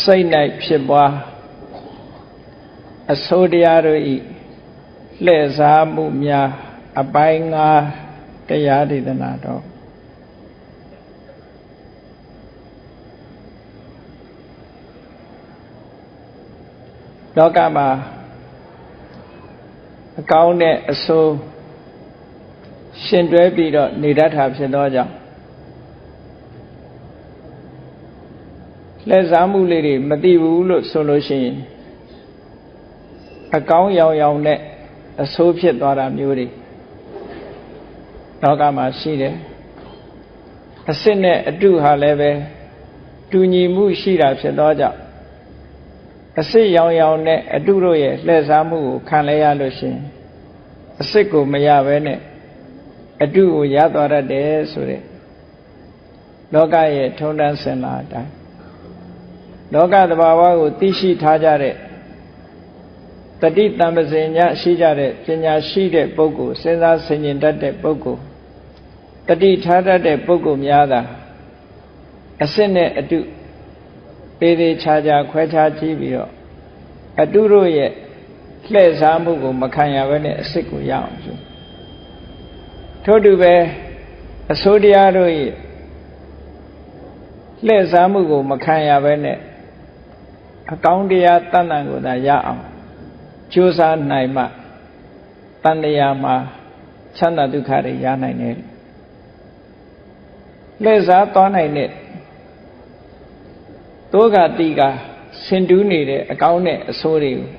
စိတ်၌ဖြစ်ပွားအဆိုးတရားတို့ဤလှည့်စားမှုများအပိုင်း၅တရားဒေသနာတော်လောကမှာအကောင်းနဲ့အဆိုးရှင်တွဲပြီးတော့နေတတ်တာဖြစ်သောကြောင့်လက်စားမှုလေးတွေမသိဘူးလို့ဆိုလို့ရှိရင်အကောင်းရောင်ရောင်နဲ့အဆိုးဖြစ်သွားတာမျိုးတွေလောကမှာရှိတယ်အစစ်နဲ့အတုဟာလည်းပဲတူညီမှုရှိတာဖြစ်သောကြောင့်အစစ်ရောင်ရောင်နဲ့အတုတို့ရဲ့လှည့်စားမှုကိုခံလဲရလို့ရှိရင်အစစ်ကိုမရဘဲနဲ့အတုကိုရသွားတတ်တယ်ဆိုတဲ့လောကရဲ့ထုံးတမ်းစင်လာအတိုင်းလောကသဘာဝကိုသိရှိထားကြတဲ့တတိတံပစင်ညရှိကြတဲ့ပညာရှိတဲ့ပုဂ္ဂိုလ်စဉ်းစားဆင်ခြင်တတ်တဲ့ပုဂ္ဂိုလ်တတိထားတတ်တဲ့ပုဂ္ဂိုလ်များသာအစစ်နဲ့အတုသေးသေးခြားခြားခွဲခြားကြည့်ပြီးတော့အတုတို့ရဲ့လှည့်စားမှုကိုမခံရဘဲနဲ့အစစ်ကိုရအောင်ဆိုထို့တူပဲအဆိုးတရားတို့ရဲ့လှည့်စားမှုကိုမခံရဘဲနဲ့အကောင်းတရားတန်တန်ကိုသာရအောင်ကြိုးစားနိုင်မှတန်တရားမှာချမ်းသာဒုက္ခတွေရနိုင်တယ်လှည့်စားသွားနိုင်တဲ့တောကတိကဆင်တူးနေတဲ့အကောင်းနဲ့အဆိုးတွေကို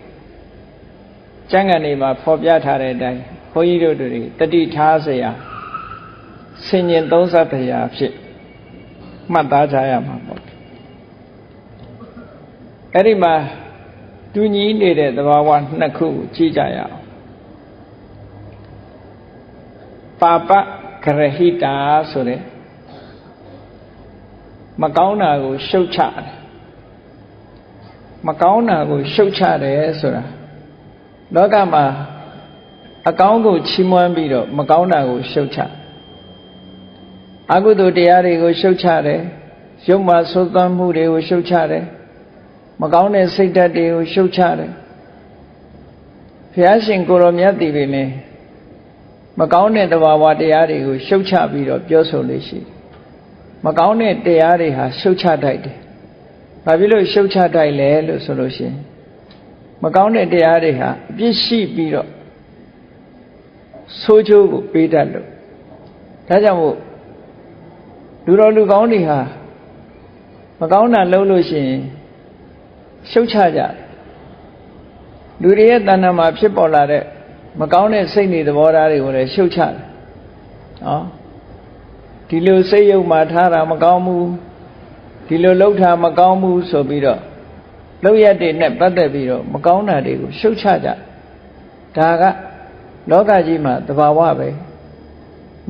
ကျမ်းဂန်တွေမှာဖော်ပြထားတဲ့အတိုင်းဘုန်းကြီးတို့တွေတတိထားเสียဆင်ញင်သုံးသပ်တရားဖြစ်မှတ်သားကြရမှာပေါ့အဲ့ဒီမှာတူညီနေတဲ့သဘာဝနှစ်ခုကိုကြည့်ကြရအောင်ပါပဂရဟိတာဆိုတဲ့မကောင်းတာကိုရှုတ်ချတယ်မကောင်းတာကိုရှုတ်ချတယ်ဆိုတာလောကမှာအကောင်းကိုချီးမွမ်းပြီးတော့မကောင်းတာကိုရှုတ်ချအကုသိုလ်တရားတွေကိုရှုတ်ချတယ်ရုပ်မှာသိုးသွမ်းမှုတွေကိုရှုတ်ချတယ်မကောင်းတဲ့စိတ်ဓာတ်တွေကိုရှုတ်ချတယ်ဘုရားရှင်ကိုယ်တော်မြတ်တည်ပြီလေမကောင်းတဲ့သဘာဝတရားတွေကိုရှုတ်ချပြီးတော့ပြောဆိုလို့ရှိမကောင်းတဲ့တရားတွေဟာရှုတ်ချတတ်တယ်ဘာဖြစ်လို့ရှုတ်ချတတ်လဲလို့ဆိုလို့ရှိရင်မကောင်းတဲ့တရားတွေဟာအပြစ်ရှိပြီးတော့ဆိုးကျိုးကိုပေးတတ်လို့ဒါကြောင့်မို့လူတော်လူကောင်းတွေဟာမကောင်းတာလုပ်လို့ရှိရင်ရှုတ်ချကြလူတွေရဲ့တဏ္ဍာမှာဖြစ်ပေါ်လာတဲ့မကောင်းတဲ့စိတ်နေသဘောထားတွေကိုလည်းရှုတ်ချတယ်နော်ဒီလိုစိတ်ယုတ်မှထားတာမကောင်းဘူးဒီလိုလှုပ်တာမကောင်းဘူးဆိုပြီးတော့လောက်ရက်တွေနဲ့ပတ်သက်ပြီးတော့မကောင်းတာတွေကိုရှုတ်ချကြဒါကလောကကြီးမှာသဘာဝပဲ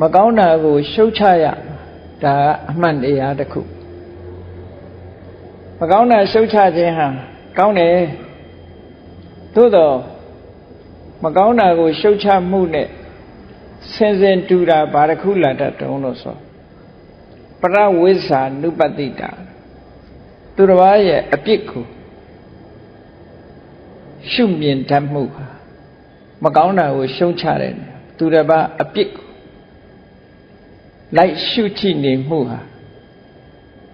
မကောင်းတာကိုရှုတ်ချရဒါကအမှန်တရားတစ်ခုမကောင်းတာရှုတ်ချခြင်းဟာကောင်းတယ်သို့တော့မကောင်းတာကိုရှုတ်ချမှုနဲ့ဆင်စင်တူတာဘာတစ်ခုလာတတ်တုံးလို့ဆိုပရဝိဇ္ဇာနုပတ္တိတာသူတစ်ပါးရဲ့အပြစ်ကိုရှုမြင်တတ်မှုဟာမကောင်းတာကိုရှုံချတယ်သူတစ်ပါးအပြစ်ကိုလိုက်ရှုကြည့်နေမှုဟာ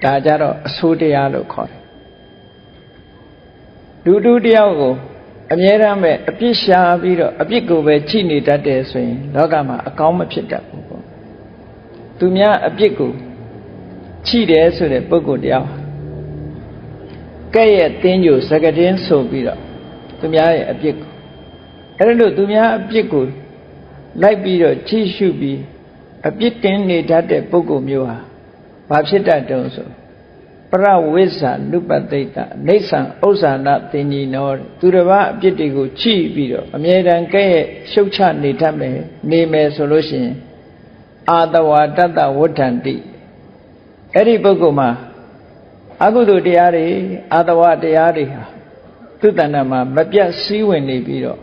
ဒါကြတော့အဆိုးတရားလို့ခေါ်တယ်လူတူတယောက်ကိုအမြဲတမ်းပဲအပြစ်ရှာပြီးတော့အပြစ်ကိုပဲကြည့်နေတတ်တယ်ဆိုရင်လောကမှာအကောင်းမဖြစ်တတ်ဘူးပေါ့သူများအပြစ်ကိုကြည့်တယ်ဆိုတဲ့ပုဂ္ဂိုလ်တယောက်ကဲ့ရဲ့တင်းကြိုစကတင်းဆိုပြီးတော့သူများရဲ့အပြစ်ကိုအဲ့ဒါလို့သူများအပြစ်ကိုလိုက်ပြီးတော့ကြည့်ရှုပြီးအပြစ်တင်နေတတ်တဲ့ပုဂ္ဂိုလ်မျိုးဟာဘာဖြစ်တတ်တုံးဆိုပရဝိဇ္ဇာနုပတ္တိတအိဋ္ဌံဥစ္စာနာတင်ကြီးနောသူတစ်ပါးအပြစ်တွေကိုကြည့်ပြီးတော့အမြဲတမ်းကဲ့ရဲ့ရှုတ်ချနေတတ်မယ်နေမယ်ဆိုလို့ရှိရင်အာတဝါတတ္တဝဋ္ဌန္တိအဲ့ဒီပုဂ္ဂိုလ်မှာအကုသိုလ်တရားတွေအာတဝါတရားတွေဟာသူတဏ္ဍာမှာမပြတ်စည်းဝင်နေပြီးတော့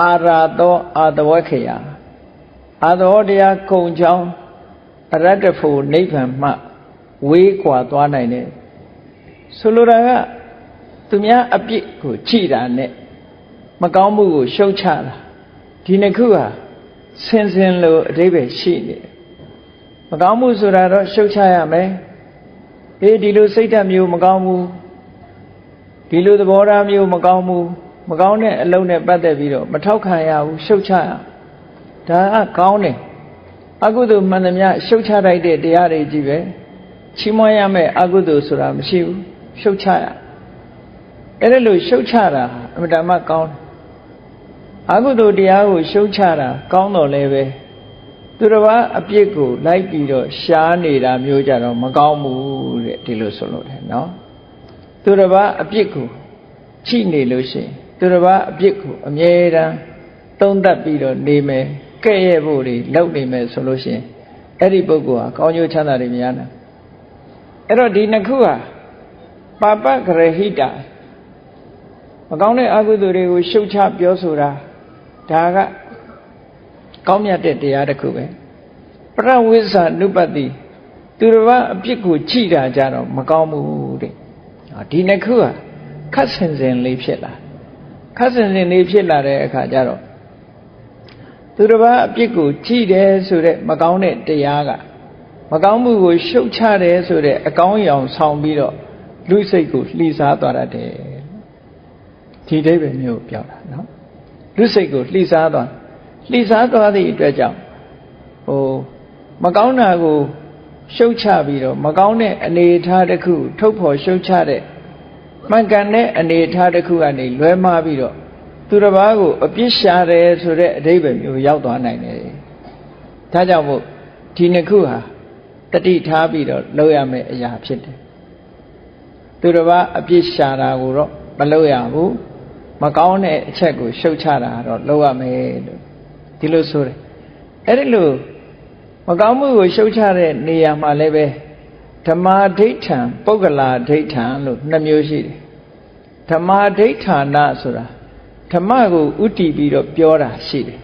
အာရာသောအာတဝက္ခယအာသောတရားကုံချောင်းအရတ္တဖို့နိဗ္ဗာန်မှဝေးကွာသွားနိုင်တယ်ဆိုလိုတာက သူများအပြစ်ကိုကြည်တာနဲ့မကောင်းမှုကိုရှုတ်ချတာဒီနှစ်ခုဟာဆင်ဆင်လို့အဓိပ္ပာယ်ရှိနေတယ်မကောင်းမှုဆိုတာတော့ရှုတ်ချရမယ်ဒီလိုစိတ်ဓာတ်မျိုးမကောင်းဘူးဒီလိုသဘောထားမျိုးမကောင်းဘူးမကောင်းတဲ့အလုပ်နဲ့ပတ်သက်ပြီးတော့မထောက်ခံရဘူးရှုတ်ချရဒါကကောင်းတယ်အကုသိုလ်မှန်သမျှရှုတ်ချလိုက်တဲ့တရားတွေကြီးပဲချီးမွမ်းရမယ်အကုသိုလ်ဆိုတာမရှိဘူးရှုတ်ချရအဲ့ဒါလို့ရှုတ်ချတာအမှန်တမ်းကောင်းတယ်အကုသိုလ်တရားကိုရှုတ်ချတာကောင်းတော့လည်းပဲသူတစ်ပါးအပြစ်ကိုလိုက်ပြီးတော့ရှားနေတာမျိုးကြတော့မကောင်းဘူးတဲ့ဒီလိုဆိုလို့တယ်နော်သူတစ်ပါးအပြစ်ကိုချိနေလို့ရှိရင်သူတစ်ပါးအပြစ်ကိုအမြဲတမ်းသုံးသပ်ပြီးတော့နေမယ်ကဲ့ရဲ့ဖို့တွေလုပ်နေမယ်ဆိုလို့ရှိရင်အဲ့ဒီပုဂ္ဂိုလ်ဟာကောင်းကျိုးချမ်းသာတွေများတယ်အဲ့တော့ဒီနှစ်ခုဟာပါပဂရဟိတမကောင်းတဲ့အကုသိုလ်တွေကိုရှုတ်ချပြောဆိုတာဒါကကောင်းမြတ်တဲ့တရားတစ်ခုပဲပရဝိဇ္ဇာနုပတ္တိသူတစ်ပါးအပြစ်ကိုကြည်တာကြတော့မကောင်းဘူးတဲ့ဒီနှစ်ခုဟာခက်ဆင်ဆင်လေးဖြစ်လာခက်ဆင်ဆင်လေးဖြစ်လာတဲ့အခါကျတော့သူတစ်ပါးအပြစ်ကိုကြည်တယ်ဆိုတဲ့မကောင်းတဲ့တရားကမကောင်းမှုကိုရှုတ်ချတယ်ဆိုတဲ့အကောင်းအရာဆောင်ပြီးတော့လူစိတ်ကိုလှိစားသွားတတ်တယ်ဒီအိဗယ်မျိုးပြောတာနော်လူစိတ်ကိုလှိစားသွားသည့်အတွက်ကြောင့်မကောင်းတာကိုရှုတ်ချပြီးတော့မကောင်းတဲ့အနေအထားတစ်ခုထုတ်ဖော်ရှုတ်ချတဲ့မှန်ကန်တဲ့အနေအထားတစ်ခုကနေလွဲမှားပြီးတော့သူတစ်ပါးကိုအပြစ်ရှာတယ်ဆိုတဲ့အဓိပ္ပာယ်မျိုးရောက်သွားနိုင်တယ်ဒါကြောင့်မို့ဒီနှစ်ခုဟာတတိထားပြီးတော့လုပ်ရမယ့်အရာဖြစ်တယ်သူတစ်ပါးအပြစ်ရှာတာကိုတော့မလုပ်ရဘူးမကောင်းတဲ့အချက်ကိုရှုတ်ချတာတော့လုပ်ရမယ်လို့ဒီလိုဆိုတယ်အဲ့ဒီလိုမကောင်းမှုကိုရှုတ်ချတဲ့နေရာမှာလည်းပဲဓမ္မာဒိဋ္ဌံပုဂ္ဂလာဒိဋ္ဌံလို့နှစ်မျိုးရှိတယ်ဓမ္မာဒိဋ္ဌာနဆိုတာဓမ္မကိုဥတည်ပြီးတော့ပြောတာရှိတယ်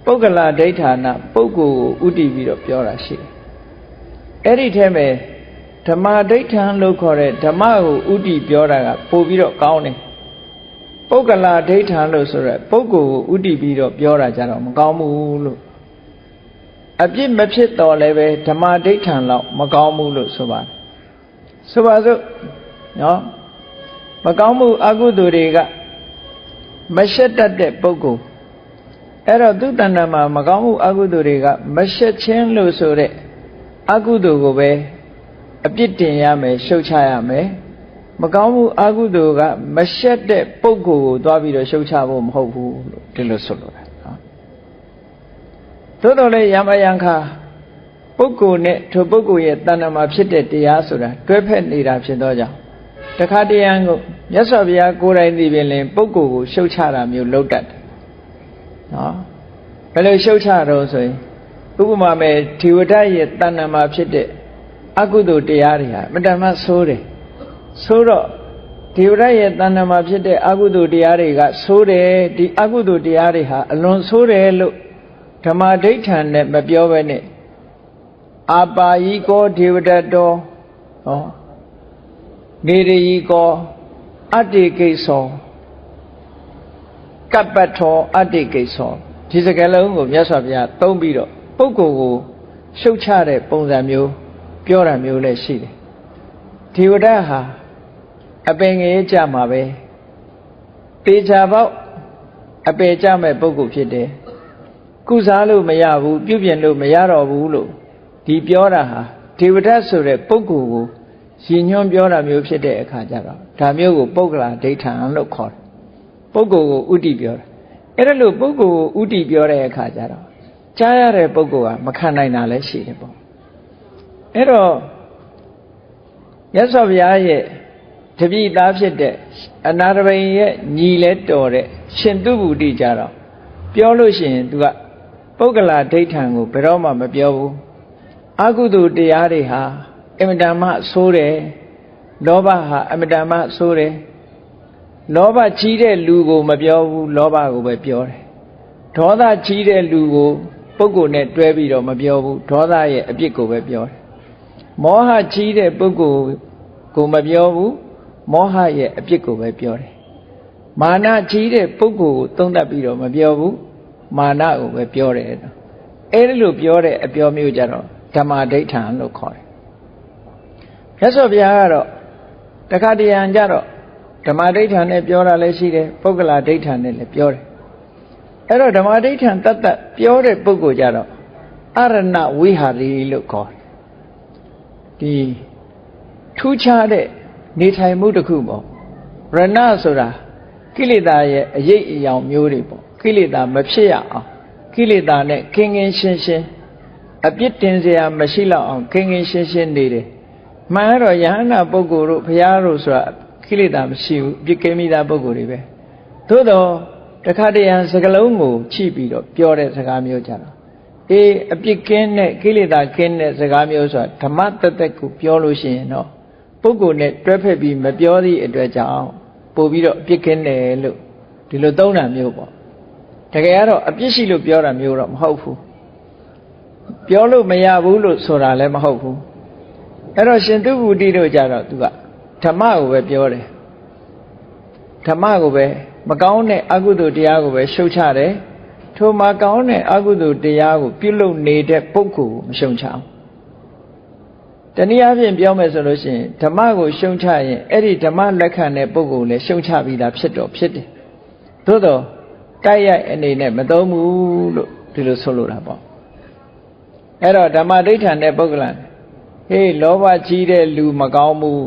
ပုဂ္ဂလာဒိဋ္ဌာနပုဂ္ဂိုလ်ကိုဥတည်ပြီးတော့ပြောတာရှိတယ်အဲ့ဒီထဲမှာဓမ္မာဒိဋ္ဌံလို့ခေါ်တဲ့ဓမ္မကိုဥတည်ပြောတာကပို့ပြီးတော့ကောင်းတယ်ပုဂ္ဂလာဒိဋ္ဌံလို့ဆိုရဲပုဂ္ဂိုလ်ကိုဥတည်ပြီးတော့ပြောတာကြတော့မကောင်းဘူးလို့အပြစ်မဖြစ်တော့လည်းပဲဓမ္မဒိဋ္ဌံလောက်မကောင်းဘူးလို့ဆိုပါတယ်ဆိုပါစို့နော်မကောင်းမှုအကုသိုလ်တွေကမရှက်တတ်တဲ့ပုဂ္ဂိုလ်အဲ့တော့သူတဏ္ဍာမှာမကောင်းမှုအကုသိုလ်တွေကမရှက်ခြင်းလို့ဆိုတဲ့အကုသိုလ်ကိုပဲအပြစ်တင်ရမယ်ရှုတ်ချရမယ်မကောင်းမှုအကုသိုလ်ကမရှက်တဲ့ပုဂ္ဂိုလ်ကိုသွားပြီးတော့ရှုတ်ချဖို့မဟုတ်ဘူးလို့ဒီလိုဆိုလိုတယ်နော်သို့တော်လည်းယမယံခါပုဂ္ဂိုလ်နဲ့ထိုပုဂ္ဂိုလ်ရဲ့တဏ္ဍာမှာဖြစ်တဲ့တရားဆိုတာတွဲဖက်နေတာဖြစ်သောကြောင့်တခါတရံကိုမြတ်စွာဘုရားကိုယ်တိုင်သိပင်လင်ပုဂ္ဂိုလ်ကိုရှုတ်ချတာမျိုးလုပ်တတ်တယ်နော်ဘယ်လိုရှုတ်ချတော့ဆိုရင်ဥပမာမဲ့ထေဝဒရဲ့တဏ္ဍာမှာဖြစ်တဲ့အကုသိုလ်တရားတွေဟာမတမဆိုးတယ်ဆိုတော့ဒေဝရရဲ့တဏ္ဍာမှာဖြစ်တဲ့အကုသိုလ်တရားတွေကဆိုးတယ်ဒီအကုသိုလ်တရားတွေဟာအလွန်ဆိုးတယ်လို့ဓမ္မဒိဋ္ဌံနဲ့မပြောဘဲနဲ့အာပါယီကောဒေဝဒတ္တောဟောနေရီကောအတ္တိကိသောကပ္ပထောအတ္တိကိသောဒီစကားလုံးကိုမြတ်စွာဘုရားသုံးပြီးတော့ပုဂ္ဂိုလ်ကိုရှုတ်ချတဲ့ပုံစံမျိုးပြောတာမျိုးလည်းရှိတယ်ဒေဝဒတ်ဟာအပင်ငယ်ကြမှာပဲတေချာပေါက်အပယ်ကြမဲ့ပုဂ္ဂိုလ်ဖြစ်တယ်ကုစားလို့မရဘူးပြုပြင်လို့မရတော့ဘူးလို့ဒီပြောတာဟာဒေဝဒတ်ဆိုတဲ့ပုဂ္ဂိုလ်ကိုရည်ညွှန်းပြောတာမျိုးဖြစ်တဲ့အခါကျတော့ဒါမျိုးကိုပုဂ္ဂလာဒိဋ္ဌံလို့ခေါ်တယ်ပုဂ္ဂိုလ်ကိုဥတည်ပြောတာအဲ့ဒါလို့ပုဂ္ဂိုလ်ကိုဥတည်ပြောတဲ့အခါကျတော့ကြားရတဲ့ပုဂ္ဂိုလ်ကမခံနိုင်တာလည်းရှိတယ်ပေါ့အဲ့တော့မြတ်စွာဘုရားရဲ့တပည့်သားဖြစ်တဲ့အနာတပိန်ရဲ့ညီလဲတော်တဲ့ရှင်သူဗုဒ္ဓကြတော့ပြောလို့ရှိရင်သူကပုဂ္ဂလာဒိဋ္ဌံကိုဘယ်တော့မှမပြောဘူးအကုသိုလ်တရားတွေဟာအမတန်မှဆိုးတယ်လောဘဟာအမတန်မှဆိုးတယ်လောဘကြီးတဲ့လူကိုမပြောဘူးလောဘကိုပဲပြောတယ်ဒေါသကြီးတဲ့လူကိုပုဂ္ဂိုလ်နဲ့တွဲပြီးတော့မပြောဘူးဒေါသရဲ့အပြစ်ကိုပဲပြောတယ်မောဟကြီးတဲ့ပုဂ္ဂိုလ်ကိုမပြောဘူး မောဟရဲ့အပြစ်ကိုပဲပြောတယ်မာနကြီးတဲ့ပုဂ္ဂိုလ်ကိုသုံးသပ်ပြီးတော့မပြောဘူးမာနကိုပဲပြောတယ်အဲဒီလိုပြောတဲ့အပြောမျိုးကြတော့ဓမ္မဒိဋ္ဌံလို့ခေါ်တယ်မြတ်စွာဘုရားကတော့တခါတရံကြတော့ဓမ္မဒိဋ္ဌံနဲ့ပြောတာလည်းရှိတယ်ပုဂ္ဂလာဒိဋ္ဌံနဲ့လည်းပြောတယ်အဲ့တော့ဓမ္မဒိဋ္ဌံတတ်တတ်ပြောတဲ့ပုဂ္ဂိုလ်ကြတော့အရဏဝိဟာရီလို့ခေါ်တယ်ဒီထူးခြားတဲ့နေထိုင်မှုတစ်ခုပေါ့ရဏဆိုတာကိလေသာရဲ့အရေးအယောင်မျိုးတွေပေါ့ကိလေသာမဖြစ်ရအောင်ကိလေသာနဲ့ကင်းကင်းရှင်းရှင်းအပြစ်တင်စရာမရှိတော့အောင်ကင်းကင်းရှင်းရှင်းနေတယ်မှန်တော့ယဟန္တာပုဂ္ဂိုလ်တို့ဘုရားတို့ဆိုတာကိလေသာမရှိဘူးအပြစ်ကင်းမိသားပုဂ္ဂိုလ်တွေပဲသို့တော့တခါတရံစကလုံးကိုချိပြီးတော့ပြောတဲ့စကားမျိုးကြတော့အပြစ်ကင်းတဲ့ကိလေသာကင်းတဲ့စကားမျိုးဆိုတာဓမ္မတသက်ကိုပြောလို့ရှိရင်တော့ပုဂ္ဂိုလ်နဲ့တွဲဖက်ပြီးမပြောသည့်အတွက်ကြောင့်ပို့ပြီးတော့အပြစ်ကင်းတယ်လို့ဒီလိုသုံးတာမျိုးပေါ့တကယ်ကတော့အပြစ်ရှိလို့ပြောတာမျိုးတော့မဟုတ်ဘူးပြောလို့မရဘူးလို့ဆိုတာလည်းမဟုတ်ဘူးအဲ့တော့ရှင်သုဗုဒ္ဓိတို့ကြတော့သူကဓမ္မကိုပဲပြောတယ်ဓမ္မကိုပဲမကောင်းတဲ့အကုသိုလ်တရားကိုပဲရှုတ်ချတယ်ထိုမှာကောင်းတဲ့အကုသိုလ်တရားကိုပြုလုပ်နေတဲ့ပုဂ္ဂိုလ်ကိုမရှုံချအောင်တနည်းအားဖြင့်ပြောမယ်ဆိုလို့ရှိရင်ဓမ္မကိုရှုံချရင်အဲ့ဒီဓမ္မလက်ခံတဲ့ပုဂ္ဂိုလ်လည်းရှုံချပြီးသားဖြစ်တော့ဖြစ်တယ်သို့တော့တိုက်ရိုက်အနေနဲ့မသုံးဘူးလို့ဒီလိုဆိုလိုတာပေါ့အဲ့တော့ဓမ္မဒိဋ္ဌံတဲ့ပုဂ္ဂလဟေးလောဘကြီးတဲ့လူမကောင်းဘူး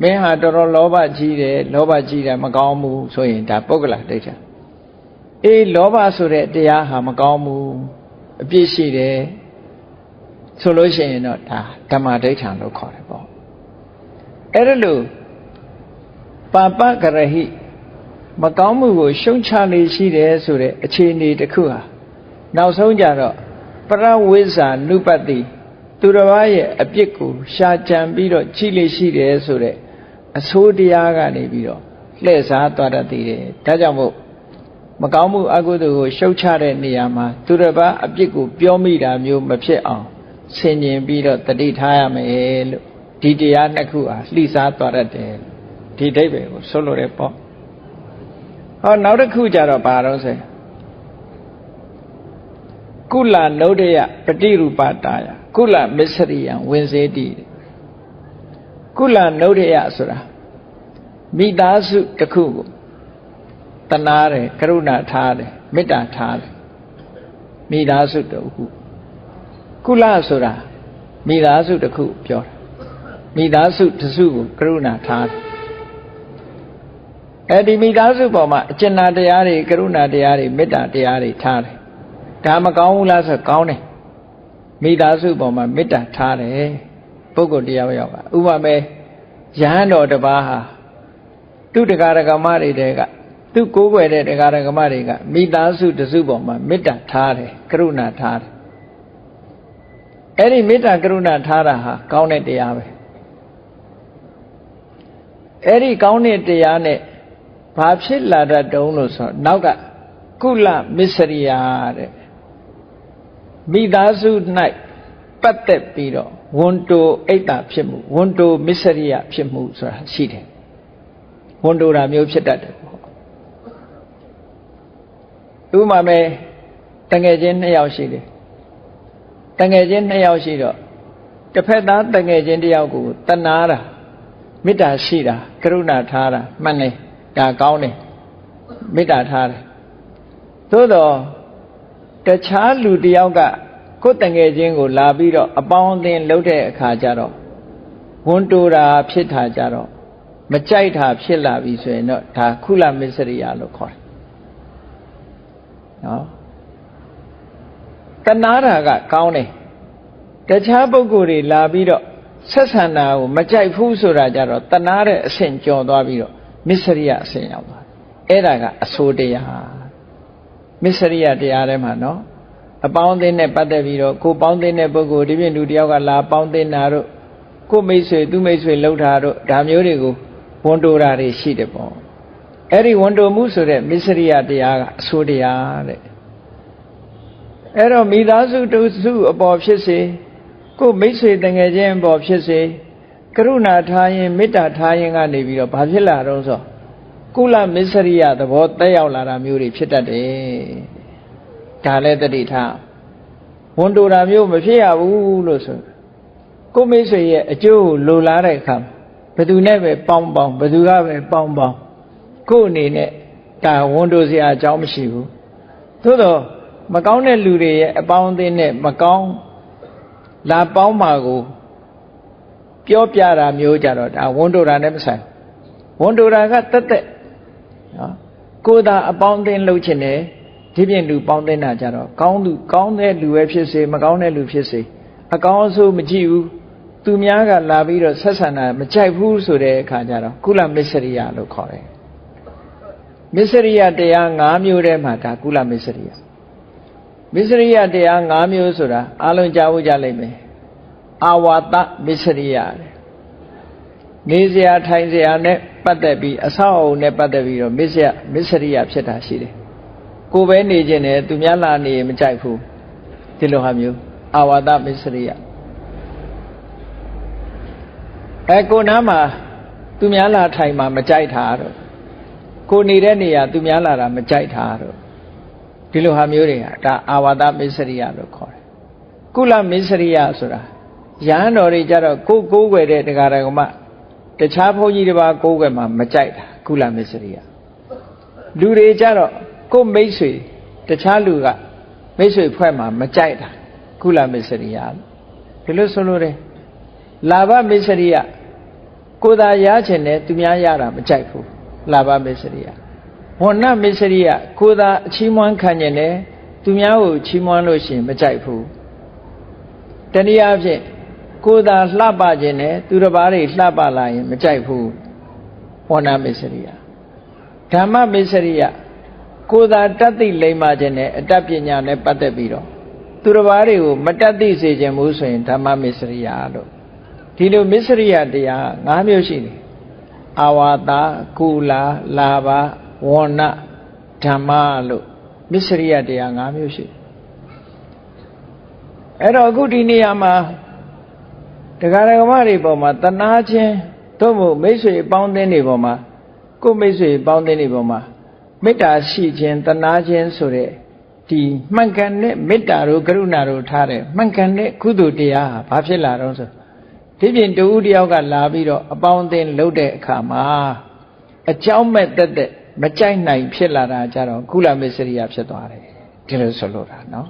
မင်းဟာတော်တော်လောဘကြီးတယ်လောဘကြီးတယ်မကောင်းဘူးဆိုရင်ဒါပုဂ္ဂလဒိဋ္ဌံလောဘဆိုတဲ့တရားဟာမကောင်းဘူးအပြစ်ရှိတယ်ဆိုလို့ရှိရင်တော့ဒါဓမ္မဒိဋ္ဌံလို့ခေါ်တယ်ပေါ့အဲ့ဒါလို့ပါပကရဟိမကောင်းမှုကိုရှုံချလေရှိတယ်ဆိုတဲ့အခြေအနေတစ်ခုဟာနောက်ဆုံးကြတော့ပရဝိဇ္ဇာနုပတ္တိသူတစ်ပါးရဲ့အပြစ်ကိုရှာကြံပြီးတော့ကြည့်လေရှိတယ်ဆိုတဲ့အဆိုးတရားကနေပြီးတော့လှည့်စားသွားတတ်သေးတယ်ဒါကြောင့်မို့မကောင်းမှုအကုသိုလ်ကိုရှုတ်ချတဲ့နေရာမှာသူတစ်ပါးအပြစ်ကိုပြောမိတာမျိုးမဖြစ်အောင်ဆင်ញင်ပြီးတော့တတိထားရမယ်လို့ဒီတရားနှစ်ခုဟာလှိစားသွားတတ်တယ်ဒီအဓိပ္ပာယ်ကိုဆိုလိုတယ်ပေါ့ဟောနောက်တစ်ခုကြတော့ဘာတော့ဆိုကုလနုဒယပฏิရူပတာယကုလမစ္စရိယံဝင်စေတိကုလနုဒယဆိုတာမိသားစုတစ်ခုကိုတနာတယ်ကရုဏာထားတယ်မေတ္တာထားတယ်မိသားစုတစ်ခုကုလဆိုတာမိသားစုတစ်ခုပြောတာမိသားစုတစ်စုကိုကရုဏာထားတယ်အဲဒီမိသားစုပေါ်မှာအကျဉ်းတရားတွေကရုဏာတရားတွေမေတ္တာတရားတွေထားတယ်ဒါမကောင်းဘူးလားဆိုကောင်းတယ်မိသားစုပေါ်မှာမေတ္တာထားတယ်ပုဂ္ဂိုလ်တရားယောက်ကဥပမာယဟန်တော်တစ်ပါးဟာသူတရားဓမ္မတွေတဲကသူကိုးကွယ်တဲ့တရားဓမ္မတွေကမိသားစုတစ်စုပေါ်မှာမေတ္တာထားတယ်ကရုဏာထားတယ်အဲ့ဒီမေတ္တာကရုဏာထားတာဟာကောင်းတဲ့တရားပဲအဲ့ဒီကောင်းတဲ့တရားနဲ့ဘာဖြစ်လာတတ်တုံးလို့ဆိုတော့နောက်ကကုလမစ္စရိယတဲ့မိသားစု၌ပတ်သက်ပြီးတော့ဝန်တိုအိတ်တာဖြစ်မှုဝန်တိုမစ္စရိယဖြစ်မှုဆိုတာရှိတယ်ဝန်တိုတာမျိုးဖြစ်တတ်တယ်ဥပမာမဲ့တငယ်ချင်း2ယောက်ရှိတယ်တငယ်ချင်း2ယောက်ရှိတော့တစ်ဖက်သားတငယ်ချင်း1ယောက်ကိုတနာတာမေတ္တာရှိတာကရုဏာထားတာမှန်တယ်ဒါကောင်းတယ်မေတ္တာထားတယ်သို့တော့တခြားလူ1ယောက်ကကိုယ်တငယ်ချင်းကိုလာပြီးတော့အပေါင်းအသင်းလုပ်တဲ့အခါကျတော့ဝန်တိုတာဖြစ်တာကြတော့မကြိုက်တာဖြစ်လာပြီဆိုရင်တော့ဒါကုလမစ္စရိယလို့ခေါ်တယ်နော်တဏှာတာကကောင်းတယ်တခြားပုဂ္ဂိုလ်တွေလာပြီးတော့ဆက်ဆံတာကိုမကြိုက်ဘူးဆိုတာကြတော့တဏှာတဲ့အဆင့်ကျော်သွားပြီးတော့မစ္စရိယအဆင့်ရောက်သွားအဲ့ဒါကအဆိုးတရားမစ္စရိယတရားထဲမှာနော်အပေါင်းအသင်းနဲ့ပတ်သက်ပြီးတော့ကိုပေါင်းသင်းတဲ့ပုဂ္ဂိုလ်ဒီပြင်လူတယောက်ကလာပေါင်းသင်းတာတို့ကိုမိတ်ဆွေသူမိတ်ဆွေလှုပ်တာတို့ဒါမျိုးတွေကိုဝန်တိုတာတွေရှိတယ်ပေါ့အဲ့ဒီဝန်တိုမှုဆိုတဲ့မစ္စရိယတရားကအဆိုးတရားတဲ့အဲ့တော့မိသားစုတုစုအပေါ်ဖြစ်စေကိုမိတ်ဆွေတငယ်ချင်းအပေါ်ဖြစ်စေ ကရုဏာထားရင်မေတ္တာထားရင်ကနေပြီးတော့ဘာဖြစ်လာတော့ဆိုကုလမစ္စရိယသဘောတက်ရောက်လာတာမျိုးတွေဖြစ်တတ်တယ်ဒါလည်းတတိထားဝန်တိုတာမျိုးမဖြစ်ရဘူးလို့ဆိုကိုမိတ်ဆွေရဲ့အကျိုးကိုလိုလားတဲ့အခါဘယ်သူနဲ့ပဲပေါင်းဘယ်သူကပဲပေါင်းကို့အနေနဲ့ဒါဝန်တိုစရာအကြောင်းမရှိဘူးသို့တော့မကောင်းတဲ့လူတွေရဲ့အပေါင်းအသင်းနဲ့မကောင်းလာပေါင်းမှာကိုပြောပြတာမျိုးကြတော့ဒါဝန်တိုတာနဲ့မဆိုင်ဝန်တိုတာကတက်နော်ကိုယ်သာအပေါင်းအသင်းလုပ်ချင်တယ်ဒီပြင်လူပေါင်းသင်းတာကြတော့ကောင်းတဲ့လူပဲဖြစ်စေမကောင်းတဲ့လူဖြစ်စေအကောင်းအဆိုးမကြည့်ဘူးသူများကလာပြီးတော့ဆက်ဆံတာမကြိုက်ဘူးဆိုတဲ့အခါကျတော့ကုလမစ္စရိယလို့ခေါ်တယ်မစ္စရိယတရား၅မျိုးထဲမှာဒါကုလမစ္စရိယမစ္စရိယတရား၅မျိုးဆိုတာအားလုံးကြားဖို့ကြလိမ့်မယ်အာဝါဒမစ္စရိယနေစရာထိုင်စရာနဲ့ပတ်သက်ပြီးအဆောက်အအုံနဲ့ပတ်သက်ပြီးတော့မစ္စရိယဖြစ်တာရှိတယ်ကိုယ်ပဲနေခြင်းနဲ့သူများလာနေမကြိုက်ဘူးဒီလိုဟာမျိုးအာဝါဒမစ္စရိယကိုနားမှာသူများလာထိုင်မှာမကြိုက်တာတော့ကိုနေတဲ့နေရာသူများလာတာမကြိုက်တာတော့ဒီလိုဟာမျိုးတွေဟာဒါအာဝါဒမစ္စရိယလို့ခေါ်တယ်ကုလမစ္စရိယဆိုတာယဟန်တော်တွေကြတော့ကိုးကွယ်တဲ့တရားတော်ကမှတခြားဘုန်းကြီးတစ်ပါးကိုးကွယ်မှာမကြိုက်တာကုလမစ္စရိယလူတွေကြတော့ကိုမိတ်ဆွေတခြားလူကမိတ်ဆွေဖွဲ့မှာမကြိုက်တာကုလမစ္စရိယဒီလိုဆိုလို့တယ်လာဘမစ္စရိယကိုယ်သာရချင်တယ်သူများရတာမကြိုက်ဘူးလာဘမစ္စရိယဝဏ္ဏမစ္စရိယကိုယ်သာအချီးမွမ်းခံကျင်တယ်သူများကိုချီးမွမ်းလို့ရှိရင်မကြိုက်ဘူးတနည်းအားဖြင့်ကိုယ်သာလှပခြင်းနဲ့သူတစ်ပါးတွေလှပလာရင်မကြိုက်ဘူးဝဏ္ဏမစ္စရိယဓမ္မမစ္စရိယကိုယ်သာတတ်သိလိမ္မာခြင်းနဲ့အတတ်ပညာနဲ့ပတ်သက်ပြီးတော့သူတစ်ပါးတွေကိုမတတ်သိစေခြင်းဘူးဆိုရင်ဓမ္မမစ္စရိယလို့ဒီလိုမစ္စရိယတရား၅မျိုးရှိတယ်အာဝါဒကုလလာဘဝဏ္ဏဓမ္မလို့မစ္စရိယတရား၅မျိုးရှိအဲ့တော့အခုဒီနေရာမှာတရားဓမ္မတွေပေါ်မှာတနာခြင်းသို့မဟုတ်မိတ်ဆွေအပေါင်းအသင်းတွေပေါ်မှာကိုယ်မိတ်ဆွေအပေါင်းအသင်းတွေပေါ်မှာမေတ္တာရှိခြင်းတနာခြင်းဆိုတဲ့ဒီမှန်ကန်တဲ့မေတ္တာတို့ကရုဏာတို့ထားတဲ့မှန်ကန်တဲ့ကုသိုလ်တရားဟာဘာဖြစ်လာတော့ဆိုဒီပြင်တဦးတယောက်ကလာပြီးတော့အပေါင်းအသင်းလုပ်တဲ့အခါမှာအကြောင်းမဲ့တက်မကြိုက်နိုင်ဖြစ်လာတာကြတော့ကုလမစ္စရိယဖြစ်သွားတယ်ဒီလိုဆိုလို့တာနော်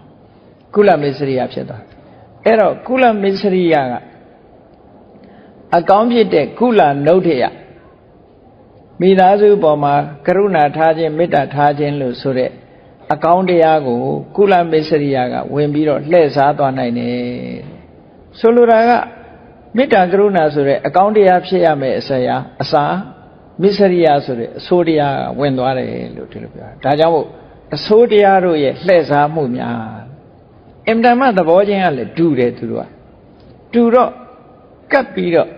ကုလမစ္စရိယဖြစ်သွားအဲ့တော့ကုလမစ္စရိယကအကောင်းဖြစ်တဲ့ကုလနုဋ္ဌယမိသားစုပေါ်မှာကရုဏာထားခြင်းမေတ္တာထားခြင်းလို့ဆိုတဲ့အကောင်းတရားကိုကုလမစ္စရိယကဝင်ပြီးတော့လှည့်စားသွားနိုင်တယ်ဆိုလိုတာကမေတ္တာကရုဏာဆိုတဲ့အကောင်းတရားဖြစ်ရမယ်အစာမစ္စရိယဆိုတဲ့အဆိုးတရားဝင်သွားတယ်လို့ဒီလိုပြောတာဒါကြောင့်မို့အဆိုးတရားတို့ရဲ့လှည့်စားမှုများအင်တမသဘောချင်းကလည်းတူတယ်သူတို့ကတူတော့ကပ်ပြီးတော့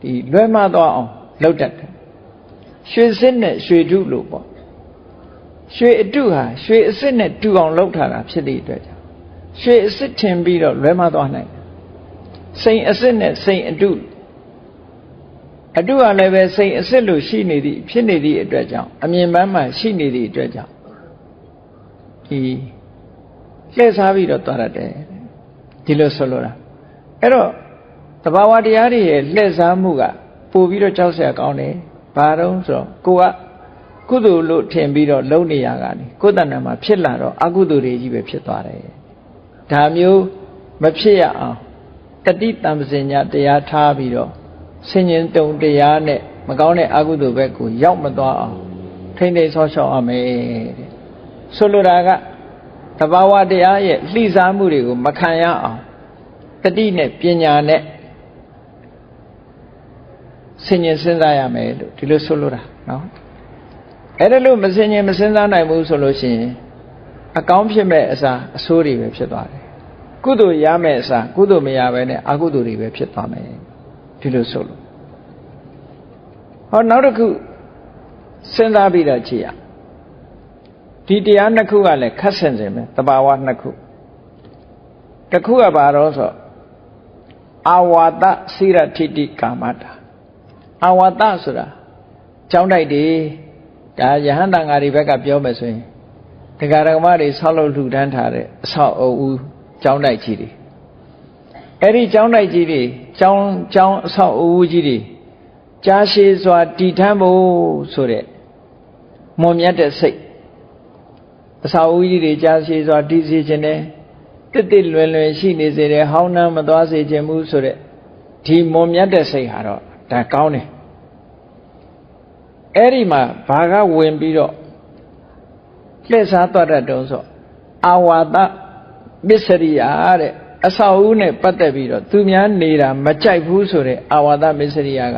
ဒီလွဲမှားသွားအောင်လုပ်တတ်တယ်ရွှေစစ်နဲ့ရွှေထုလို့ပေါ့ရွှေအတုဟာရွှေအစစ်နဲ့တူအောင်လုပ်ထားတာဖြစ်တဲ့အတွက်ကြောင့်ရွှေအစစ်ထင်ပြီးတော့လွဲမှားသွားနိုင်တယ်စိန်အစစ်နဲ့စိန်အတုကလည်းပဲစိန်အစစ်လို့ရှိနေသည့်ဖြစ်နေသည့်အတွက်ကြောင့်အမြင်ပန်းမှရှိနေသည့်အတွက်ကြောင့်ဒီလှည့်စားပြီးတော့သွားရတယ်ဒီလိုဆိုလိုတာအဲ့တော့သဘာဝတရားတွေရဲ့လှည့်စားမှုကပို့ပြီးတော့ကြောက်စရာကောင်းတယ်ဘာတော့ဆိုတော့ကိုကကုသိုလ်လို့ထင်ပြီးတော့လုံနေရကနေကိုယ်တဏ္ဍာမှာဖြစ်လာတော့အကုသိုလ်တွေကြီးပဲဖြစ်သွားတယ်ဒါမျိုးမဖြစ်ရအောင်တတိတံပစဉ္ညာတရားထားပြီးတော့ဆင်ញင်တုံတရားနဲ့မကောင်းတဲ့အကုသိုလ်ဘက်ကိုရောက်မသွားအောင်ထိမ့်သိမ်းဆော့ရှော့ရမယ်တဲ့ဆိုလိုတာကသဘာဝတရားရဲ့လှိစားမှုတွေကိုမခံရအောင်တတိနဲ့ပညာနဲ့ဆင်ញင်စဉ်းစားရမယ်လို့ဒီလိုဆိုလိုတာနော်အဲ့ဒါလို့မဆင်ញင်မစဉ်းစားနိုင်ဘူးဆိုလို့ရှိရင်အကောင်းဖြစ်မဲ့အစားအဆိုးတွေပဲဖြစ်သွားတယ်ကုသိုလ်ရမဲ့အစားကုသိုလ်မရဘဲနဲ့အကုသိုလ်တွေပဲဖြစ်သွားမယ်ဒီလိုဆိုလို့ဟောနောက်တစ်ခုစဉ်းစားပြီးတော့ကြည့်ရဒီတရားနှစ်ခုကလည်းခက်ဆင်စင်ပဲတဘာဝနှစ်ခုတစ်ခုကဘာတော့ဆို အာဝါဒစိရထိတိကာမတာအာဝါဒဆိုတာကျောင်းတိုက်တွေဒါယဟန်တန်ဃာတွေဘက်ကပြောမယ်ဆိုရင်တရားဓမ္မတွေဆောက်လုပ်လှူဒန်းထားတဲ့အဆောက်အဦကျောင်းတိုက်ကြီးတွေအဲ့ဒီကျောင်းတိုက်ကြီးတွေကျောင်းအဆောက်အဦကြီးတွေကြားရှည်စွာတည်ထမ်းဖို့ဆိုတဲ့မွန်မြတ်တဲ့စိတ်အဆောက်အဦကြီးတွေကြားရှည်စွာတည်စေခြင်းနဲ့တစ်လွယ်လွယ်ရှိနေစေတဲ့ဟောင်းနှမ်းမသွားစေခြင်းမှုဆိုတဲ့ဒီမွန်မြတ်တဲ့စိတ်ဟာတော့ဒါကောင်းတယ်အဲ့ဒီမှာဘာကဝင်ပြီးတော့လှည့်စားသွားတတ်တုံးဆိုအာဝါဒမစ္စရိယာတဲ့အဆောက်အဦနဲ့ပတ်သက်ပြီးတော့သူများနေတာမကြိုက်ဘူးဆိုတဲ့အာဝါဒမစ္စရိယာက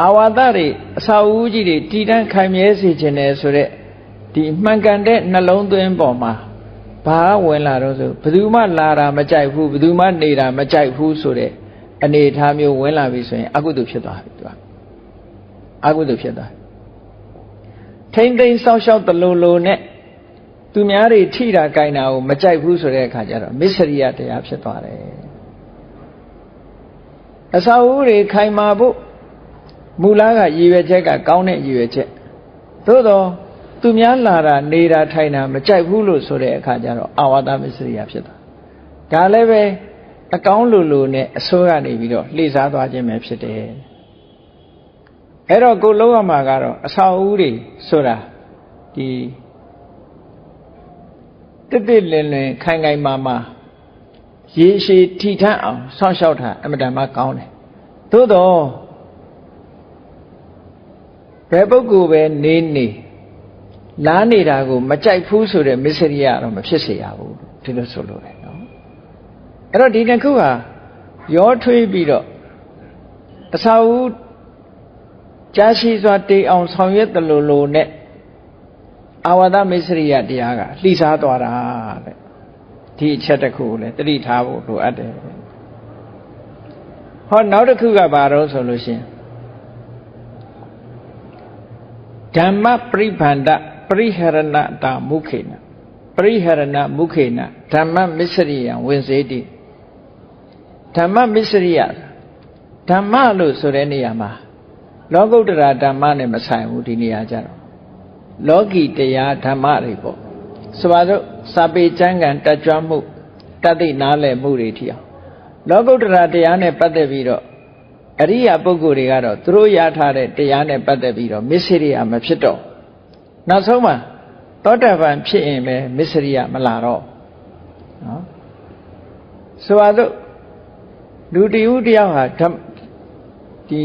အာဝါဒတွေအဆောက်အဦကြီးတွေတည်တံ့ခိုင်မြဲစေခြင်းနဲ့ဆိုတဲ့ဒီမှန်ကန်တဲ့နှလုံးသွင်းပေါ်မှာဘာဝင်လာတော့ဆိုဘယ်သူမှလာတာမကြိုက်ဘူးဘယ်သူမှနေတာမကြိုက်ဘူးဆိုတဲ့အနေအထားမျိုးဝင်လာပြီဆိုရင်အကုသိုလ်ဖြစ်သွားပြီသူကအကုသိုလ်ဖြစ်သွားထိမ့်သိမ့်ဆောက်ရှောက်တလူလူနဲ့သူများတွေထိတာကြိုင်တာကိုမကြိုက်ဘူးဆိုတဲ့အခါကျတော့မစ္စရိယတရားဖြစ်သွားတယ်အစာအုပ်တွေခိုင်မာဖို့မူလကရည်ရွယ်ချက်ကကောင်းတဲ့ရည်ရွယ်ချက်သို့တော့သူများလာတာနေတာထိုင်တာမကြိုက်ဘူးလို့ဆိုတဲ့အခါကျတော့အာဝါဒမစ္စရိယဖြစ်သွားဒါလည်းပဲအကောင်းလိုနဲ့အစိုးရနေပြီးတော့လှည့်စားသွားခြင်းပဲဖြစ်တယ်အဲ့တော့ကိုလုံးရမှာကတော့အဆောက်အဦတွေဆိုတာဒီတစ်လင်လင်ခိုင်ခိုင်မာမာရေရှည်ထိထမ်းအောင်စောင့်ရှောက်တာအမှန်တမ်းကောင်းတယ်သို့တော့ဘယ်ပုဂ္ဂိုလ်ပဲနေလားနေတာကိုမကြိုက်ဘူးဆိုတဲ့မစ္စရိယတော့မဖြစ်စေရဘူးဒီလိုဆိုလို့ရတယ်နော်အဲ့တော့ဒီတစ်ခုဟာရောထွေးပြီးတော့အဆောက်အဦကြာရှိစွာတေးအောင်ဆောင်ရွက်တယ်လို့နဲ့အာဝါဒမစ္စရိယတရားကလှိစားသွားတာတဲ့ဒီအချက်တစ်ခုကိုလည်းသတိထားဖို့လိုအပ်တယ်ဟောနောက်တစ်ခုကဘာတော့ဆိုလို့ရှိရင်ဓမ္မပရိဗန္ဒပရိဟရဏတာမုခေနပရိဟရဏမုခေနဓမ္မမစ္စရိယဝင်စေတိဓမ္မမစ္စရိယဓမ္မလို့ဆိုတဲ့နေရာမှာလောကုတ္တရာဓမ္မနဲ့မဆိုင်ဘူးဒီနေရာကြတော့လောကီတရားဓမ္မတွေပေါ့ဆိုပါစို့စာပေကျမ်းဂန်တတ်ကြွမှုတတ်သိနားလည်မှုတွေထီအောင်လောကုတ္တရာတရားနဲ့ပတ်သက်ပြီးတော့အရိယာပုဂ္ဂိုလ်တွေကတော့သူတို့ရထားတဲ့တရားနဲ့ပတ်သက်ပြီးတော့မစ္စရိယမဖြစ်တော့နောက်ဆုံးမှာသောတာပန်ဖြစ်ရင်ပဲမစ္စရိယမလာတော့နော်ဆိုပါစို့လူတယောက်ဟာဒီ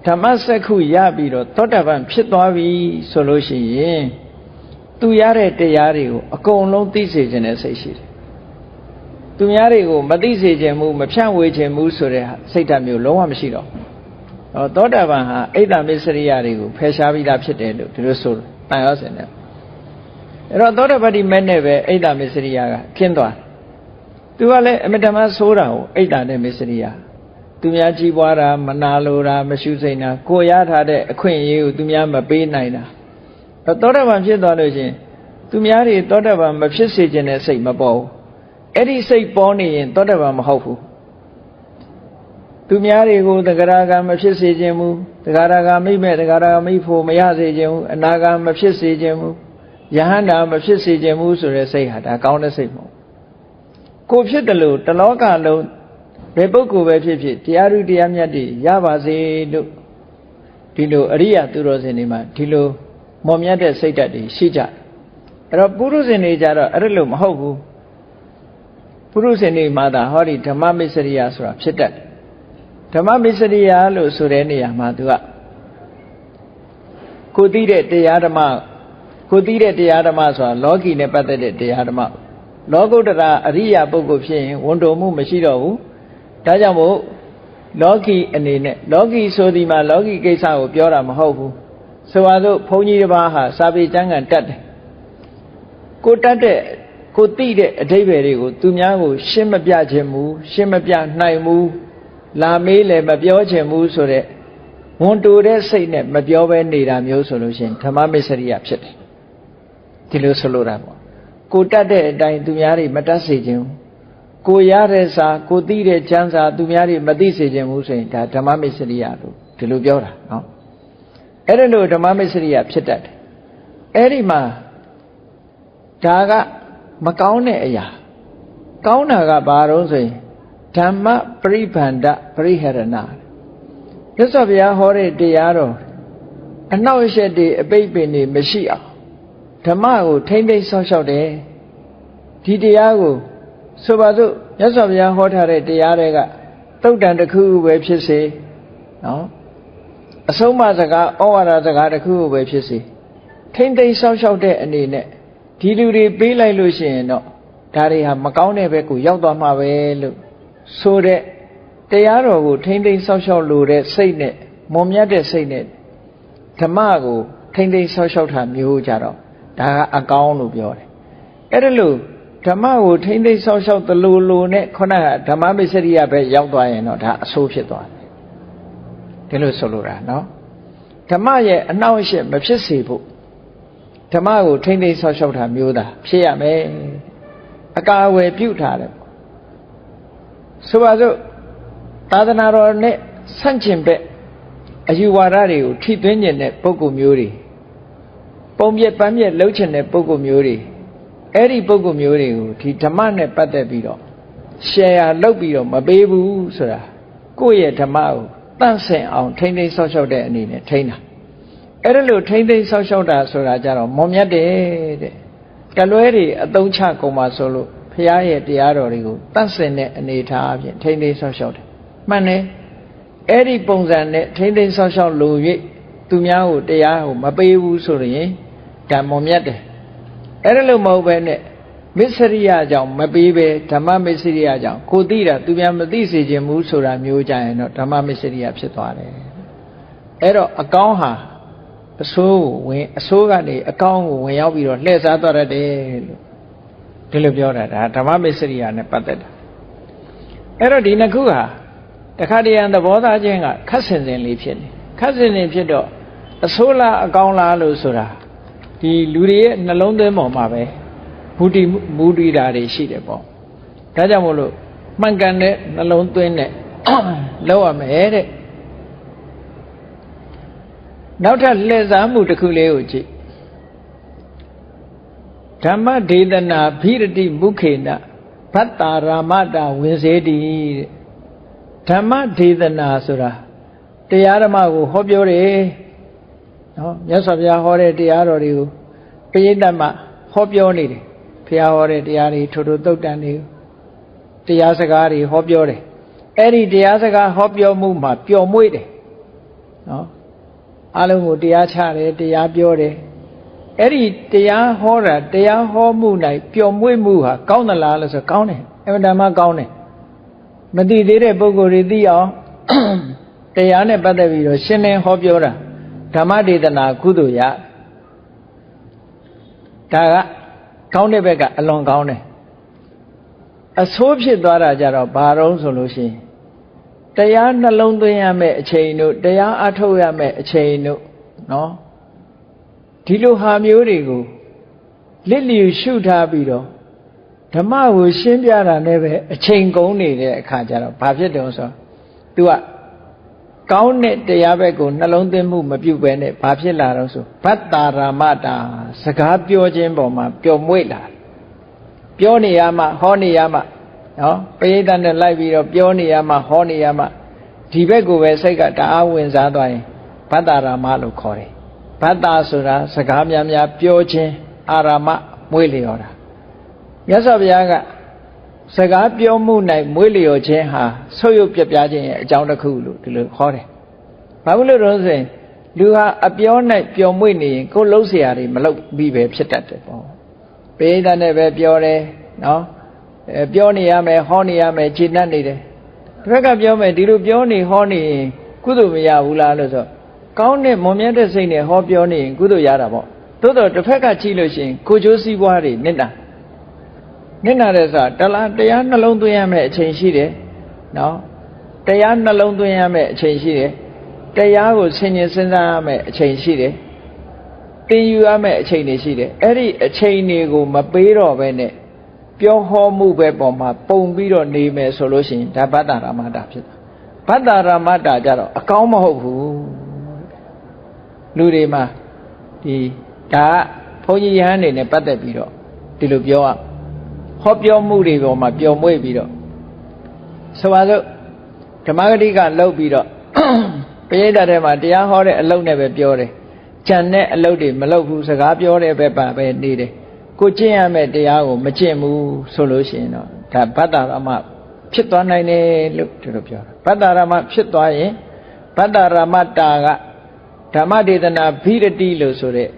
ဓမ္မစက္ခုရပြီးတော့သောတာပန်ဖြစ်သွားပြီဆိုလို့ရှိရင်သူရတဲ့တရားတွေကိုအကုန်လုံးသိစေခြင်းနဲ့စိတ်ရှိတယ်သူများတွေကိုမသိစေခြင်းမှုမဖြန့်ဝေခြင်းမှုဆိုတဲ့စိတ်ဓာတ်မျိုးလုံးဝမရှိတော့သောတာပန်ဟာအိတ္တမစ္စရိယတွေကိုဖယ်ရှားပြီးသားဖြစ်တယ်လို့ဒီလိုဆိုတန်ရောစင်တယ်အဲ့တော့သောတာပတ္တိမဲ့နဲ့ပဲအိတ္တမစ္စရိယကခင်းသွားသူကလည်းအမတမဆိုးတာကိုအိတ္တနဲ့မစ္စရိယသူများကြီးပွားတာမနာလိုတာမရှုစိမ့်တာကိုရထားတဲ့အခွင့်အရေးကိုသူများမပေးနိုင်တာသောတာပန်ဖြစ်သွားလို့ချင်းသူများတွေသောတာပန်မဖြစ်စေခြင်းနဲ့စိတ်မပေါ်ဘူးအဲ့ဒီစိတ်ပေါ်နေရင်သောတာပန်မဟုတ်ဘူးသူများတွေကိုသဂရဂံမဖြစ်စေခြင်းမူသဂရဂံမိမဲ့သဂရဂံမိဖို့မရစေခြင်းမူအနာဂံမဖြစ်စေခြင်းမူယဟန္တာမဖြစ်စေခြင်းမူဆိုတဲ့စိတ်ဟာဒါကောင်းတဲ့စိတ်မဟုတ်ကိုဖြစ်တယ်လို့တလောကလုံးဘယ်ပုဂ္ဂိုလ်ပဲဖြစ်ဖြစ်တရားဥတရားမြတ်တွေရပါစေလို့ဒီလိုအရိယသူတော်စင်တွေမှာဒီလိုမော်မြတ်တဲ့စိတ်ဓာတ်တွေရှိကြအဲ့တော့ပုရုဇဉ်တွေကြတော့အဲ့လိုမဟုတ်ဘူးပုရုဇဉ်တွေမှာသာဟောဒီဓမ္မမစ္စရိယဆိုတာဖြစ်တတ်ဓမ္မမစ္စရိယလို့ဆိုတဲ့နေရာမှာသူကကိုသိတဲ့တရားဓမ္မဆိုတာလောကီနဲ့ပတ်သက်တဲ့တရားဓမ္မလောကုတ္တရာအရိယပုဂ္ဂိုလ်ဖြစ်ရင်ဝန်တုံမှုမရှိတော့ဘူးဒါကြောင့်မို့လောကီအနေနဲ့လောကီဆိုဒီမှာလောကီကိစ္စကိုပြောတာမဟုတ်ဘူးဆိုပါစို့ဘုန်းကြီးတစ်ပါးဟာစာပေကျမ်းဂန်တတ်တယ်ကိုတတ်တဲ့ကိုသိတဲ့အဓိပ္ပာယ်တွေကိုသူများကိုရှင်းမပြခြင်းမူရှင်းမပြနိုင်ဘူးလာမေးလည်းမပြောခြင်းမူဆိုတဲ့ဝန်တိုတဲ့စိတ်နဲ့မပြောဘဲနေတာမျိုးဆိုလို့ရှိရင်ဓမ္မမစ္စရိယဖြစ်တယ်ဒီလိုဆိုလိုတာပေါ့ကိုတတ်တဲ့အတိုင်းသူများတွေမတတ်စေခြင်း ကိုရတဲ့စာကိုသိတဲ့ကျမ်းစာသူများတွေမသိစေခြင်းဘူးဆိုရင်ဒါဓမ္မမစ္စရိယလို့ဒီလိုပြောတာနော်အဲ့ဒါလို့ဓမ္မမစ္စရိယဖြစ်တတ်တယ်အဲ့ဒီမှာဒါကမကောင်းတဲ့အရာကောင်းတာကဘာလို့ဆိုရင်ဓမ္မပရိဗန္ဒပရိဟရဏမြတ်စွာဘုရားဟောတဲ့တရားတော်အနောက်အရှက်တွေအပိတ်ပင်တွေမရှိအောင်ဓမ္မကိုထိမ့်သိမ်းဆောက်ရှောက်တယ်ဒီတရားကိုဆိုပါစို့မြတ်စွာဘုရားဟောထားတဲ့တရားတွေကသုတ်တန်တစ်ခုပဲဖြစ်စေနော်အဆုံးအမစကားဩဝါဒစကားတစ်ခုပဲဖြစ်စေထိမ့်သိမ်းဆောက်ရှောက်တဲ့အနေနဲ့ဒီလူတွေပေးလိုက်လို့ရှိရင်တော့ဒါတွေဟာမကောင်းတဲ့ဘက်ကိုရောက်သွားမှာပဲလို့ဆိုတဲ့တရားတော်ကိုထိမ့်သိမ်းဆောက်ရှောက်လို့တဲ့စိတ်နဲ့မွန်မြတ်တဲ့စိတ်နဲ့ဓမ္မကိုထိမ့်သိမ်းဆောက်ရှောက်တာမျိုးကြတော့ဒါကအကောင်းလို့ပြောတယ်အဲ့ဒါလို့ဓမ္မကိုထိမ့်သိမ်းဆောက်ရှောက်သလိုလိုနဲ့ခုနကဓမ္မမစ္စရိယပဲရောက်သွားရင်တော့ဒါအဆိုးဖြစ်သွားတယ်ဒီလိုဆိုလိုတာနော်ဓမ္မရဲ့အနှောင့်အယှက်မဖြစ်စေဖို့ဓမ္မကိုထိမ့်သိမ်းဆောက်ရှောက်တာမျိုးသာဖြစ်ရမယ်အကာအကွယ်ပြုထားတယ်ဆိုပါစို့သာသနာတော်နဲ့ဆန့်ကျင်ဘက်အယူဝါဒတွေကိုထိသွင်းနေတဲ့ပုဂ္ဂိုလ်မျိုးတွေပုံပြက်ပန်းပြက်လှုပ်ချင်တဲ့ပုဂ္ဂိုလ်မျိုးတွေအဲ့ဒီပုဂ္ဂိုလ်မျိုးတွေကိုဒီဓမ္မနဲ့ပတ်သက်ပြီးတော့ရှယ်ယာလုပ်ပြီးတော့မပေးဘူးဆိုတာကိုယ့်ရဲ့ဓမ္မကိုတန့်စင်အောင်ထိမ့်သိမ်းဆောက်ရှောက်တဲ့အနေနဲ့ထိမ့်တာအဲ့ဒါလို့ထိမ့်သိမ်းဆောက်ရှောက်တာဆိုတာကြတော့မွန်မြတ်တယ်တဲ့ကလွဲတွေအသုံးချကုန်ပါဆိုလို့ဘုရားရဲ့တရားတော်တွေကိုတန့်စင်တဲ့အနေထားအပြင်ထိမ့်သိမ်းဆောက်ရှောက်တယ်မှန်တယ်အဲ့ဒီပုံစံနဲ့ထိမ့်သိမ်းဆောက်ရှောက်လို့၍သူများကိုတရားကိုမပေးဘူးဆိုရင်ဓမ္မမြတ်တယ်အဲ့ဒါလို့မဟုတ်ပဲနဲ့မစ္စရိယကြောင့်မပေးပဲဓမ္မမစ္စရိယကြောင့်ကိုသိတာသူများမသိစေခြင်းဘူးဆိုတာမျိုးကြရင်တော့ဓမ္မမစ္စရိယဖြစ်သွားတယ်အဲ့တော့အကောင်းဟာအဆိုးကနေအကောင်းကိုဝင်ရောက်ပြီးတော့လှည့်စားသွားတယ်လို့ဒီလိုပြောတာဒါဓမ္မမစ္စရိယနဲ့ပတ်သက်တာအဲ့တော့ဒီနှစ်ခုဟာတခါတည်းရန်သဘောသားချင်းကခက်ဆင်ဆင်လေးဖြစ်နေခက်ဆင်ဆင်ဖြစ်တော့အဆိုးလားအကောင်းလားလို့ဆိုတာဒီလူတွေရဲ့နှလုံးသွင်းပေါ်မှာပဲမူတည်တာတွေရှိတယ်ပေါ့ဒါကြောင့်မို့လို့မှန်ကန်တဲ့နှလုံးသွင်းနဲ့လောက်ရမယ်တဲ့နောက်ထပ်လှည့်စားမှုတစ်ခုလေးကိုကြည့်ဓမ္မဒေသနာဘိရတိမုခေနဘတ္တာရာမတာဝင်စေတိတဲ့ဓမ္မဒေသနာဆိုတာတရားဓမ္မကိုဟောပြောတယ်နော်မြတ်စွာဘုရားဟောတဲ့တရားတော်တွေကိုပရိသတ်မှဟောပြောနေတယ်ဘုရားဟောတဲ့တရားတွေထိုသုတ်တန်တွေတရားစကားတွေဟောပြောတယ်အဲ့ဒီတရားစကားဟောပြောမှုမှာပျော်မွေ့တယ်နော်အလုံးကိုတရားချတယ်တရားပြောတယ်အဲ့ဒီတရားဟောတာတရားဟောမှု၌ပျော်မွေ့မှုဟာကောင်းသလားလို့ဆိုကောင်းတယ်အမှန်တမ်းကောင်းတယ်မသိသေးတဲ့ပုဂ္ဂိုလ်တွေသိအောင်တရားနဲ့ပတ်သက်ပြီးတော့ရှင်းလင်းဟောပြောတာဓမ္မဒေသနာကုသိုလ်ရဒါကကောင်းတဲ့ဘက်ကအလွန်ကောင်းတယ်အဆိုးဖြစ်သွားတာကြတော့ဘာတော့ဆိုလို့ရှိရင်တရားနှလုံးသွင်းရမယ့်အချိန်တို့တရားအထုတ်ရမယ့်အချိန်တို့နော်ဒီလိုဟာမျိုးတွေကိုလစ်လျူရှုထားပြီးတော့ဓမ္မကိုရှင်းပြတာနဲ့ပဲအချိန်ကုန်နေတဲ့အခါကျတော့ဘာဖြစ်တယ်ဆိုတော့ तू ကကောင်းတဲ့တရားဘက်ကိုနှလုံးသွင်းမှုမပြုတ်ပဲနဲ့ဘာဖြစ်လာတော့ဆိုဘတ္တာရာမတာစကားပြောခြင်းပေါ်မှာပျော်မွေ့လာပြောနေရမှဟောနေရမှနော်ပရိသတ်နဲ့လိုက်ပြီးတော့ပြောနေရမှဟောနေရမှဒီဘက်ကိုပဲစိတ်ကတအားဝင်စားသွားရင်ဘတ္တာရာမလို့ခေါ်တယ်ဘတ္တာဆိုတာစကားများများပြောခြင်းအာရာမမွေ့လျော်တာမြတ်စွာဘုရားကစကားပြောမှု၌မွေးလျော်ခြင်းဟာဆုပ်ယုပ်ပြပြခြင်းရဲ့အကြောင်းတစ်ခုလို့ဒီလိုခေါ်တယ်။ဘာလို့လဲတော့ဆိုရင်လူဟာအပြော၌ပျော်မွေ့နေရင်ကိုယ်လှုပ်เสียတွေမလှုပ်ပြီးပဲဖြစ်တတ်တယ်ပေါ့။ပိဋကနဲ့ပဲပြောတယ်နော်။ပြောနေရမယ်ဟောနေရမယ်ခြေနှက်နေတယ်။တစ်ခါကပြောမယ်ဒီလိုပြောနေဟောနေရင်ကုသိုလ်မရဘူးလားလို့ဆိုကောင်းတဲ့မွန်မြတ်တဲ့စိတ်နဲ့ဟောပြောနေရင်ကုသိုလ်ရတာပေါ့။သို့တော့တစ်ဖက်ကကြည့်လို့ရှိရင်ကိုကျိုးစည်းပွားတွေနစ်နာတဲ့ဆိုတရားနှလုံးသွင်းရမယ့်အချိန်ရှိတယ်နော်တရားနှလုံးသွင်းရမယ့်အချိန်ရှိတယ်တရားကိုဆင်ញင်စဉ်းစားရမယ့်အချိန်ရှိတယ်သင်ယူရမယ့်အချိန်တွေရှိတယ်အဲ့ဒီအချိန်တွေကိုမပေးတော့ဘဲနဲ့ ပြောဟောမှုပဲပေါ်မှာပုံပြီးတော့နေမယ်ဆိုလို့ရှိရင်ဒါဗတ္တရာမတ္တဖြစ်တာဗတ္တရာမတ္တကြတော့အကောင်းမဟုတ်ဘူးလူတွေမှာဒီဒါဘုန်းကြီးယဟန်နေနဲ့ပတ်သက်ပြီးတော့ဒီလိုပြောရဟောပြောမှုတွေပေါ်မှာပျော်မွေ့ပြီးတော့ဆိုပါစို့ဓမ္မဂတိကလှုပ်ပြီးတော့ပရိသတ်ထဲမှာတရားဟောတဲ့အလုပ်နဲ့ပဲပြောတယ်ကြံတဲ့အလုပ်တွေမလုပ်ဘူးစကားပြောတဲ့ပဲပါပဲနေတယ်ကိုကျင့်ရမယ့်တရားကိုမကျင့်ဘူးဆိုလို့ရှိရင်တော့ဒါဗတ္တရာမဖြစ်သွားနိုင်တယ်လို့ဒီလိုပြောတာဗတ္တရာမဖြစ်သွားရင်ဗတ္တရာမတာကဓမ္မဒေသနာဘိရတိလို့ဆိုတဲ့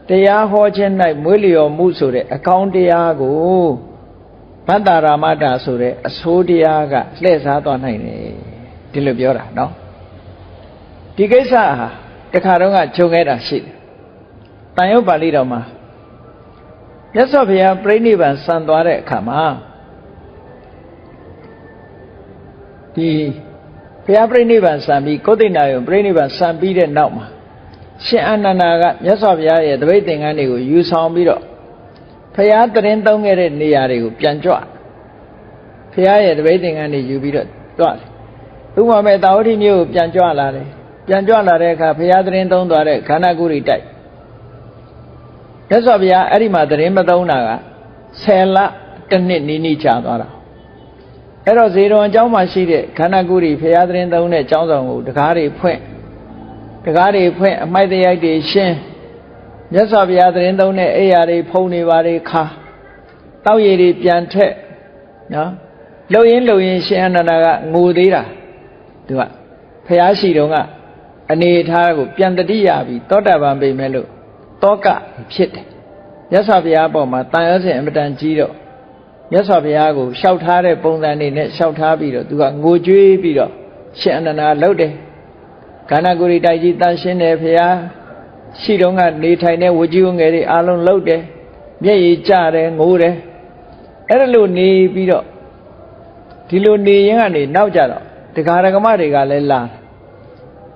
တရားဟောခြင်း၌မွေးလျော်မှုဆိုတဲ့အကောင်းတရားကိုဗတ္တရာမတာဆိုတဲ့အဆိုးတရားကလှည့်စားသွားနိုင်တယ်ဒီလိုပြောတာနော်ဒီကိစ္စဟာတခါတော့ကဂျုံခဲ့တာရှိတယ်တန်ရုပ်ပါဠိတော်မှာမြတ်စွာဘုရားပြိဋိဘံဆံသွားတဲ့အခါမှာဒီဘုရားပြိဋိဘံဆံပြီးကုဋ္ဌိနာယုံပြိဋိဘံဆံပြီးတဲ့နောက်မှာရှင်အာနန္ဒာကမြတ်စွာဘုရားရဲ့တပိဋ္ဌင်္ကန်းတွေကိုယူဆောင်ပြီးတော့ဘုရားတရင်သုံးခဲ့တဲ့နေရာတွေကိုပြန်ကြွဘုရားရဲ့တပိဋ္ဌင်္ကန်းတွေယူပြီးတော့ကြွတယ်ဥပမာမဲ့တာဝတိမြို့ကိုပြန်ကြွလာတယ်ပြန်ကြွလာတဲ့အခါဘုရားတရင်သုံးသွားတဲ့ခန္ဓာကိုယ်တွေတိုက်မြတ်စွာဘုရားအဲ့ဒီမှာတရင်မသုံးတာက10လတစ်နှစ်နီးနီးကြာသွားတာအဲ့တော့ဇေတော်အကျောင်းမှာရှိတဲ့ခန္ဓာကိုယ်တွေဘုရားတရင်သုံးတဲ့ကျောင်းဆောင်ကိုတကားတွေဖွင့်အမိုက်တရိုက်တွေရှင်းမြတ်စွာဘုရားတရင်သုံးတဲ့အိယာတွေဖုံနေပါလေခါတောက်ရည်တွေပြန်ထက်နော်လှုပ်ရင်းရှင်အနန္ဒာကငိုသေးတာသူကဘုရားရှိတော်ကအနေထားကိုပြန်တတိယပြီးသောတာပန်ပြီမဲ့လို့တောကဖြစ်တယ်မြတ်စွာဘုရားပေါ်မှာတန်ရုံးစဉ်အမတန်ကြီးတော့မြတ်စွာဘုရားကိုလျှောက်ထားတဲ့ပုံစံနေနဲ့လျှောက်ထားပြီးတော့သူကငိုကြွေးပြီးတော့ရှင်အနန္ဒာလှုပ်တယ်ခန္ဓာကိုယ်တိုက်ကြီးတန်ရှင်းတယ်ဘုရားရှိတော်ကနေထိုင်တဲ့ဝကြီးဝငယ်တွေအားလုံးလှုပ်တယ်မျက်ရည်ကျတယ်ငိုတယ်အဲ့ဒါလို့နေပြီးတော့ဒီလိုနေရင်ကနေနောက်ကြတော့တရားဓမ္မတွေကလည်းလာ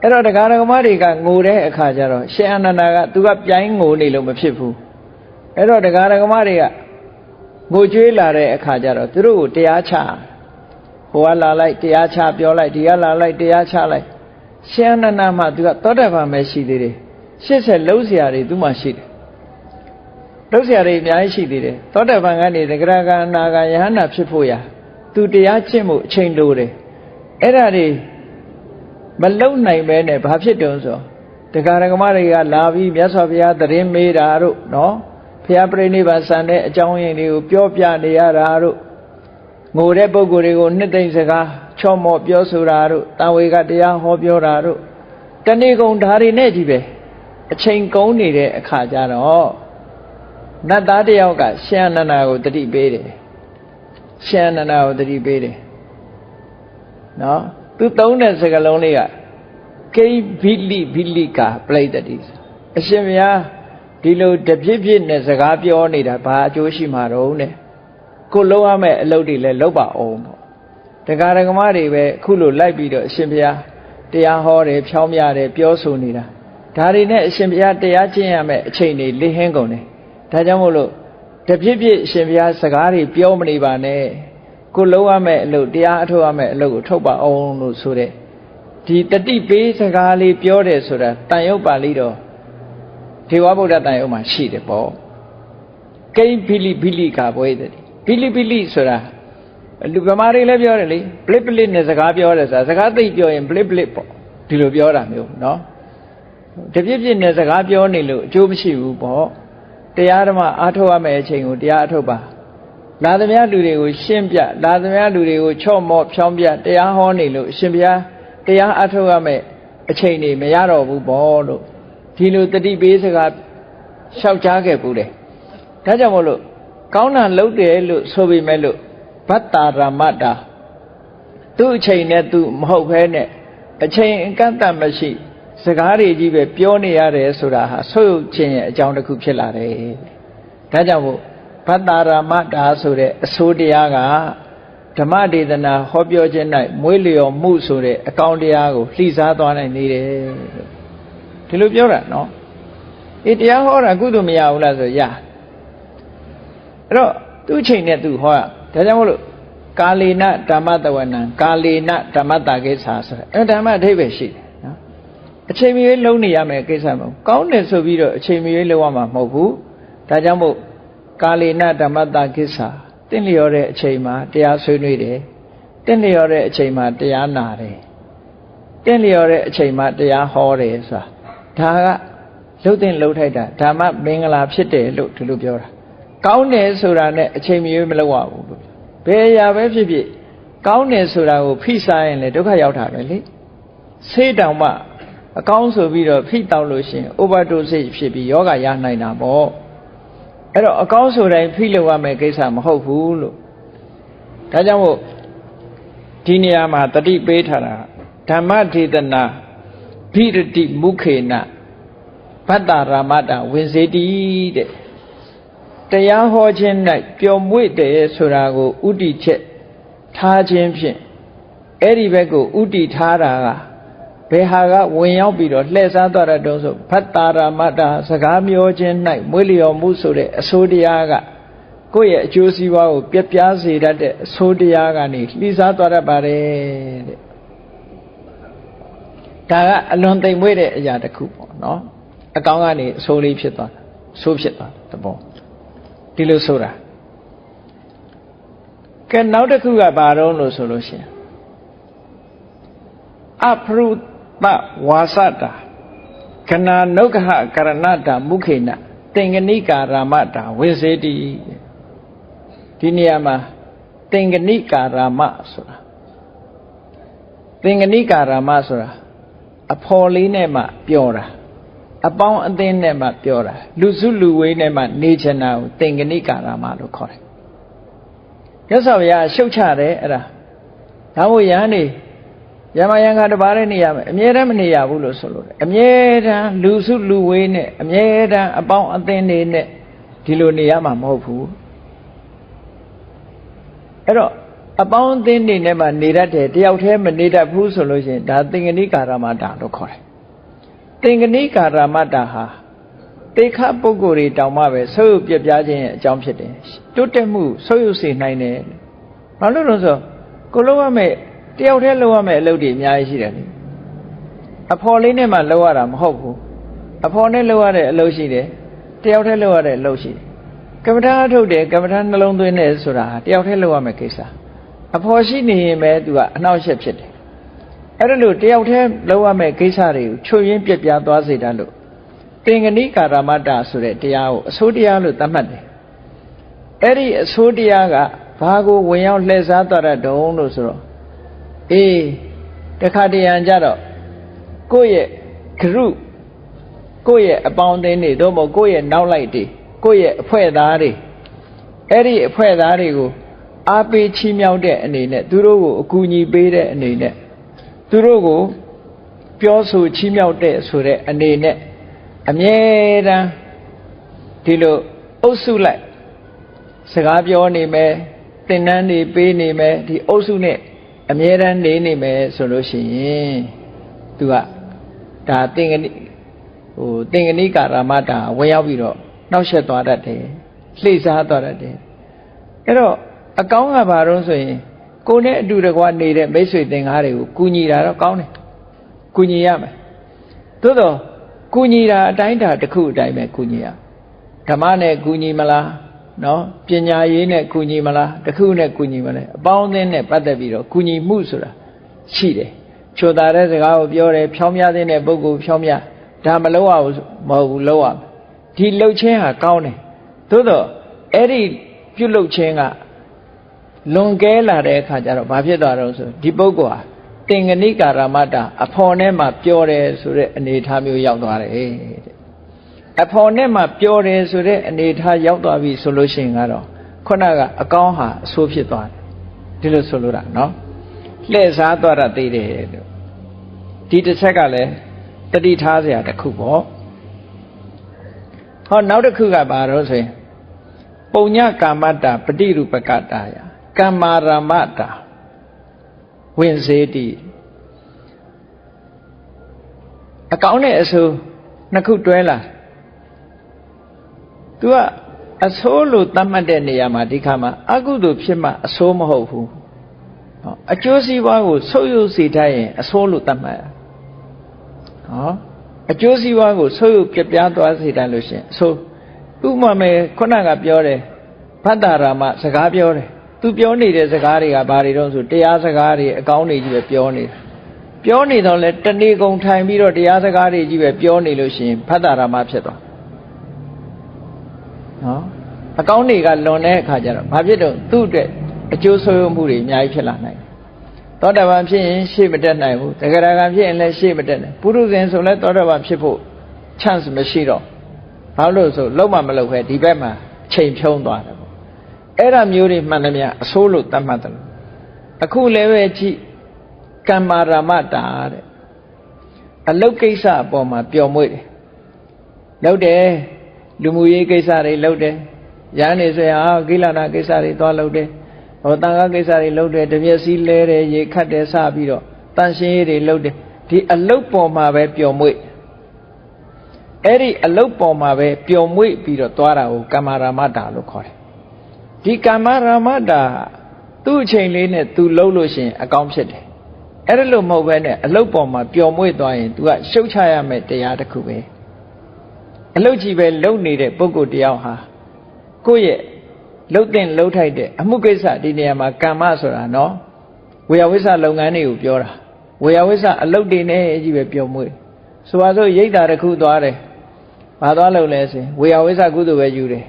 အဲ့တော့တရားဓမ္မတွေကငိုတဲ့အခါကျတော့ရှင်အနန္ဒာကသူကပြိုင်းငိုနေလို့မဖြစ်ဘူးအဲ့တော့တရားဓမ္မတွေကငိုကြွေးလာတဲ့အခါကျတော့သူတို့ကိုတရားချဟိုကလာလိုက်တရားချပြောလိုက်ဒီကလာလိုက်တရားချလိုက်ရှင်အနန္ဒာမှသူကသောတာပန်ပဲရှိသေးတယ်80လုံးเสียတွေသူမှရှိတယ်လုံးเสียတွေအများကြီးရှိသေးတယ်သောတာပန်ကနေသဂရဂံအနာဂံယဟန္တာဖြစ်ဖို့ရာသူတရားကျင့်မှုအချိန်လိုတယ်အဲ့ဒါတွေမလုံနိုင်ပဲနဲ့ဘာဖြစ်တုံးဆိုတရားဓမ္မတွေကလာပြီးမြတ်စွာဘုရားတရင်မေးတာတို့နော်ဘုရားပြိဋိဘံဆံတဲ့အကြောင်းရင်းတွေကိုပြောပြနေရတာတို့ငိုတဲ့ပုဂ္ဂိုလ်တွေကိုနှစ်သိမ့်စကားချော့မော့ပြောဆိုတာတို့တန်ဝေကတရားဟောပြောတာတို့တဏှိကုံဓာရီနဲ့ကြီးပဲအချိန်ကုန်နေတဲ့အခါကျတော့နတ်သားတယောက်ကရှင်အနန္ဒာကိုတတိပေးတယ်ရှင်အနန္ဒာကိုတတိပေးတယ်နော်သူသုံးတဲ့စကားလုံးလေးကကိဘိလိကာပလိတ္တိအရှင်ဘုရားဒီလိုတပြည့်ပြည့်နဲ့စကားပြောနေတာဘာအကျိုးရှိမှာတော့နဲ့ကိုလုံးရမယ့်အလုပ်တွေလည်းလုပ်ပါအောင်ပေါ့တရားဓမ္မတွေပဲအခုလိုလိုက်ပြီးတော့အရှင်ဘုရားတရားဟောတယ်ဖြောင်းပြတယ်ပြောဆိုနေတာဒါတွေနဲ့အရှင်ဘုရားတရားကျင့်ရမယ့်အချိန်တွေလိဟင်းကုန်တယ်ဒါကြောင့်မို့လို့တပြည့်ပြည့်အရှင်ဘုရားစကားတွေပြောမနေပါနဲ့ကိုလုံးရမယ့်အလုပ်တရားအထုတ်ရမယ့်အလုပ်ကိုထုတ်ပါအောင်လို့ဆိုတဲ့ဒီတတိပေးစကားလေးပြောတယ်ဆိုတာတန်ရုပ်ပါဠိတော်ထေဝဗုဒ္ဓတန်ရုပ်မှာရှိတယ်ပေါ့ကိဘိလိကာဘွေတည်းဘိလိဆိုတာလူဗမာတွေလည်းပြောတယ်လေပလစ်နဲ့စကားပြောတယ်ဆိုတာစကားသိပြောရင်ပလစ်ပေါ့ဒီလိုပြောတာမျိုးနော်တပြည့်ပြည့်နဲ့စကားပြောနေလို့အကျိုးမရှိဘူးပေါ့တရားဓမ္မအားထုတ်ရမယ့်အချိန်ကိုတရားအထုတ်ပါလာသမျှလူတွေကိုရှင်းပြလာသမျှလူတွေကိုချော့မော့ဖြောင်းပြတရားဟောနေလို့အရှင်ဘုရားတရားအားထုတ်ရမယ့်အချိန်တွေမရတော့ဘူးပေါ့လို့ဒီလိုတတိပေးစကားလျှောက်ကြားခဲ့ဘူးတယ်ဒါကြောင့်မို့လို့ကောင်းတာလုပ်တယ်လို့ဆိုပေမဲ့လို့ဗတ္တရာမတ္တာသူ့အချိန်နဲ့သူမဟုတ်ဘဲနဲ့အချိန်အကန့်အသတ်မရှိစကားတွေကြီးပဲပြောနေရတယ်ဆိုတာဟာဆုတ်ယုတ်ခြင်းရဲ့အကြောင်းတစ်ခုဖြစ်လာတယ်ဒါကြောင့်မို့ဗတ္တရာမတ္တာဆိုတဲ့အဆိုးတရားကဓမ္မဒေသနာဟောပြောခြင်း၌မွေးလျော်မှုဆိုတဲ့အကောင်းတရားကိုလှိစားသွားနိုင်နေတယ်ဒီလိုပြောတာနော်တရားဟောတာကုသိုလ်မရဘူးလားဆိုရအဲ့တော့ သူ့ချိန်နဲ့သူဟောဒါကြောင့်မို့လို့ကာလေနဓမ္မတဝနံကာလေနဓမ္မတာကိစ္စဆိုတဲ့ဓမ္မအဓိပ္ပာယ်ရှိတယ်နော်အချိန်မရွေးလုံးနေရမယ်ကိစ္စမဟုတ်ကောင်းတယ်ဆိုပြီးတော့အချိန်မရွေးလုံးရမှာမဟုတ်ဘူးဒါကြောင့်မို့ကာလေနဓမ္မတာကိစ္စတင့်လျော်တဲ့အချိန်မှာတရားဆွေးနွေးတယ်တင့်လျော်တဲ့အချိန်မှာတရားနာတယ်တင့်လျော်တဲ့အချိန်မှာတရားဟောတယ်ဆိုတာဒါကလှုပ်တဲ့လှုပ်ထိုက်တာဓမ္မမင်္ဂလာဖြစ်တယ်လို့ဒီလိုပြောတာကောင်းတယ်ဆိုတာနဲ့အချိန်မရွေးမလုပ်ရဘူးလို့ဘယ်အရာပဲဖြစ်ဖြစ်ကောင်းတယ်ဆိုတာကိုဖိစားရင်လေဒုက္ခရောက်တာပဲလေဆေးတောင်မှအကောင်းဆိုပြီးတော့ဖိတောက်လို့ရှိရင် overdose ဖြစ်ပြီးယောဂရနိုင်တာပေါ့အဲ့တော့အကောင်းဆိုတိုင်းဖိလို့ရမယ်ကိစ္စမဟုတ်ဘူးလို့ဒါကြောင့်မို့ဒီနေရာမှာတတိပေးထားတာဓမ္မဒေသနာဘိရတိမုခေနဘတ္တရာမတဝင်စေတိတဲ့တရားဟောခြင်း၌ပျော်မွေ့တယ်ဆိုတာကိုဥတည်ချက်ထားခြင်းဖြင့်အဲ့ဒီဘက်ကိုဥတည်ထားတာကဘယ်ဟာကဝင်ရောက်ပြီးတော့လှည့်စားသွားတဲ့တုံးဆိုဘတ္တရာမတစကားပြောခြင်း၌မွေးလျော်မှုဆိုတဲ့အဆိုတရားကကိုယ့်ရဲ့အကျိုးစီးပွားကိုပြပြစေတတ်တဲ့အဆိုတရားကနေလှည့်စားသွားတတ်ပါတယ်တဲ့ဒါကအလွန်သိမ်မွေ့တဲ့အရာတစ်ခုပေါ့နော်အကောင်းကနေအဆိုးလေးဖြစ်သွားတာဆိုးဖြစ်သွားတဘောဒီလိုဆိုတာကဲနောက်တစ်ခုကဘာတော့လို့ဆိုလို့ရှိရင်အဖရုတဝါစတာခဏနုက္ခကရဏတာမုခေနသင်္ကနိကာရမတာဝိစေတိဒီနေရာမှာသင်္ကနိကာရမဆိုတာသင်္ကနိကာရမဆိုတာအဖော်လေးနဲ့မှပြောတာအပေါင်းအသင်းနဲ့မှပြောတာလူစုလူဝေးနဲ့မှနေချင်တာကိုသင်္ကနိကာရမလို့ခေါ်တယ်မြတ်စွာဘုရားရှုတ်ချတယ်အဲ့ဒါဒါမို့ယဟန်နေယမယံကတပါးနဲ့နေရမယ်အမြဲတမ်းမနေရဘူးလို့ဆိုလို့တယ်အမြဲတမ်းလူစုလူဝေးနဲ့အမြဲတမ်းအပေါင်းအသင်းတွေနဲ့ဒီလိုနေရမှာမဟုတ်ဘူးအဲ့တော့အပေါင်းအသင်းတွေနဲ့မှနေတတ်တယ်တယောက်တည်းမနေတတ်ဘူးဆိုလို့ရှိရင်ဒါသင်္ကနိကာရမတာလို့ခေါ်တယ်သင်္ကနိကာရမတာဟာတေခပုဂ္ဂိုလ်တွေတောင်မှပဲဆုပ်ယုပ်ပြပြခြင်းရဲ့အကြောင်းဖြစ်တယ်တိုးတက်မှုဆုပ်ယုပ်စေနိုင်တယ်ဘာလို့လဲဆိုကိုလုံးရမယ်တယောက်တည်းလုံးရမယ်အလုပ်တွေအများကြီးရှိတယ်လေအဖော်လေးနဲ့မှလုံးရတာမဟုတ်ဘူးအဖော်နဲ့လုံးရတဲ့အလုပ်ရှိတယ်တယောက်တည်းလုံးရတဲ့အလုပ်ရှိတယ်ကမ္မထာအထုတ်တယ်ကမ္မထာနှလုံးသွင်းတယ်ဆိုတာတယောက်တည်းလုံးရမယ်ကိစ္စအဖော်ရှိနေရင်ပဲသူကအနှောက်အယှက်ဖြစ်တယ်အဲ့ဒါလို့တယောက်တည်းလုံးရမယ်ကိစ္စတွေကိုချွတ်ရင်းပြပြသွားစေတတ်လို့သင်္ကနိကာရမတ္တဆိုတဲ့တရားကိုအဆိုးတရားလို့သတ်မှတ်တယ်အဲ့ဒီအဆိုးတရားကဘာကိုဝင်ရောက်လှည့်စားသွားတဲ့တုံးလို့ဆိုတော့တခါတရံကြတော့ကိုယ့်ရဲ့ဂရုကိုယ့်ရဲ့အပေါင်းအသင်းတွေသို့မဟုတ်ကိုယ့်ရဲ့နောက်လိုက်တွေကိုယ့်ရဲ့အဖွဲ့သားတွေအဲ့ဒီအဖွဲ့သားတွေကိုအားပေးချီးမြှောက်တဲ့အနေနဲ့သူတို့ကိုအကူအညီပေးတဲ့အနေနဲ့သူတို့ကိုပြောဆိုချီးမြှောက်တဲ့ဆိုတဲ့အနေနဲ့အမြဲတမ်းဒီလိုအုပ်စုလိုက်စကားပြောနေမယ်သင်တန်းတွေပေးနေမယ်ဒီအုပ်စုနဲ့အမြဲတမ်းနေနေမယ်ဆိုလို့ရှိရင်သူကဒါသင်္ကနိကာရမတာဝင်ရောက်ပြီးတော့နှောက်ယှက်သွားတတ်တယ်လှိစားသွားတတ်တယ်အဲ့တော့အကောင်းကဘာလို့ဆိုရင်ကိုယ်နဲ့အတူတကွနေတဲ့မိတ်ဆွေသင်္ကားတွေကိုကူညီတာတော့ကောင်းတယ်ကူညီရမယ်သို့တော့ကူညီတာအတိုင်းတာတစ်ခုအတိုင်းပဲကူညီရဓမ္မနဲ့ကူညီမလားနော်ပညာရေးနဲ့ကူညီမလားတစ်ခုနဲ့ကူညီမလဲအပေါင်းအသင်းနဲ့ပတ်သက်ပြီးတော့ကူညီမှုဆိုတာရှိတယ်ချိုတာတဲ့စကားကိုပြောတယ်ဖြောင်းမြတဲ့ပုဂ္ဂိုလ်ဖြောင်းမြဒါမလုပ်ရဘူးမဟုတ်ဘူးလုပ်ရမယ်ဒီလှုပ်ခြင်းဟာကောင်းတယ်သို့တော့အဲ့ဒီပြုလုပ်ခြင်းကလွန်ကဲလာတဲ့အခါကျတော့ဘာဖြစ်သွားတော့ဆိုဒီပုဂ္ဂိုလ်ဟာသင်္ကနိကာရမတ္တအဖော်နဲ့မှပြောတယ်ဆိုတဲ့အနေအထားမျိုးရောက်သွားတယ်တဲ့အဖော်နဲ့မှပြောတယ်ဆိုတဲ့အနေအထားရောက်သွားပြီဆိုလို့ရှိရင်ကတော့ခုနကအကောင်းဟာအဆိုးဖြစ်သွားတယ်ဒီလိုဆိုလို့တာနော်လှည့်စားသွားတာသိတယ်လို့ဒီတစ်ချက်ကလည်းတတိထားစရာတစ်ခုပေါ့ဟောနောက်တစ်ခုကဘာလို့ဆိုရင်ပုံညကာမတ္တပฏิရူပကတ္တယကမ္မာရမတ္တဝင်စေတိအကောင်းနဲ့အဆိုးနှစ်ခုတွဲလာသူကအ အဆိုးလို့သတ်မှတ်တဲ့နေရာမှာဒီခါမှာအကုသိုလ်ဖြစ်မှအဆိုးမဟုတ်ဘူးအကျိုးစီးပွားကိုဆုပ်ယုပ်စေတတ်ရင်အဆိုးလို့သတ်မှတ်အကျိုးစီးပွားကိုဆုပ်ယုပ်ပြပြသွားစေတတ်လို့ရှင်အဆိုးဥပမာမဲ့ခုနကပြောတယ်ဘဒ္ဒရာမစကားပြောတယ်သူပြောနေတဲ့စကားတွေကဘာတွေတော့ဆိုတရားစကားတွေအကောင်းတွေကြီးပဲပြောနေတာပြောနေတော့လဲတဏီကုံထိုင်ပြီးတော့တရားစကားတွေကြီးပဲပြောနေလို့ရှိရင်ဘဒ္ဒရာမဖြစ်သွားအကောင်းတွေကလွန်တဲ့အခါကျတော့ဘာဖြစ်တော့သူ့အတွက်အကျိုးဆိုးမှုတွေအများကြီးဖြစ်လာနိုင်တယ်သောတာပန်ဖြစ်ရင်ရှေ့မတက်နိုင်ဘူးသဂရဂံဖြစ်ရင်လည်းရှေ့မတက်နိုင်ပုရုဇဉ်ဆိုလည်းသောတာပန်ဖြစ်ဖို့ chance မရှိတော့ဘာလို့ဆိုလုံးဝမလုပ်ခဲဒီဘက်မှာချိန်ဖြုံးသွားတယ်ပေါ့အဲ့ဒါမျိုးတွေမှန်တယ်များအဆိုးလို့သတ်မှတ်တယ်အခုလည်းပဲကြည့်ကမ္မာရမတာတဲ့အလုတ်ကိစ္စအပေါ်မှာပျော်မွေ့တယ်လုပ်တယ်လူမှုရေးကိစ္စတွေလုပ်တယ်ရဟန်းနေဆိုရင်ကိလနာကိစ္စတွေသွားလုပ်တယ်ဟောတန်ခါကိစ္စတွေလုပ်တယ်တပြည့်စည်းလဲတယ်ရေခတ်တယ်စပြီးတော့တန်ရှင်းရေးတွေလုပ်တယ်ဒီအလုတ်ပေါ်မှာပဲပျော်မွေ့အဲ့ဒီအလုတ်ပေါ်မှာပဲပျော်မွေ့ပြီးတော့သွားတာကိုကမ္မာရမတာလို့ခေါ်တယ်ဒီကမ္မာရမတာသူ့အချိန်လေးနဲ့သူလှုပ်လို့ရှိရင်အကောင်းဖြစ်တယ်အဲ့ဒါလို့မဟုတ်ဘဲနဲ့အလုတ်ပေါ်မှာပျော်မွေ့သွားရင် तू ကရှုတ်ချရမယ့်တရားတစ်ခုပဲအလုတ်ကြီးပဲလုံနေတဲ့ပုဂ္ဂိုလ်တယောက်ဟာကိုယ့်ရဲ့လှုပ်တဲ့လှုပ်ထိုက်တဲ့အမှုကိစ္စဒီနေရာမှာကမ္မဆိုတာနော်ဝေယဝိဆလုပ်ငန်းတွေကိုပြောတာဝေယဝိဆအလုတ်တွေနဲ့ကြီးပဲပျော်မွေ့ဆိုပါစို့ရိတ်တာတစ်ခုသွားတယ်ဘာသွားလို့လဲဆိုရင်ဝေယဝိဆကုသိုလ်ပဲယူတယ်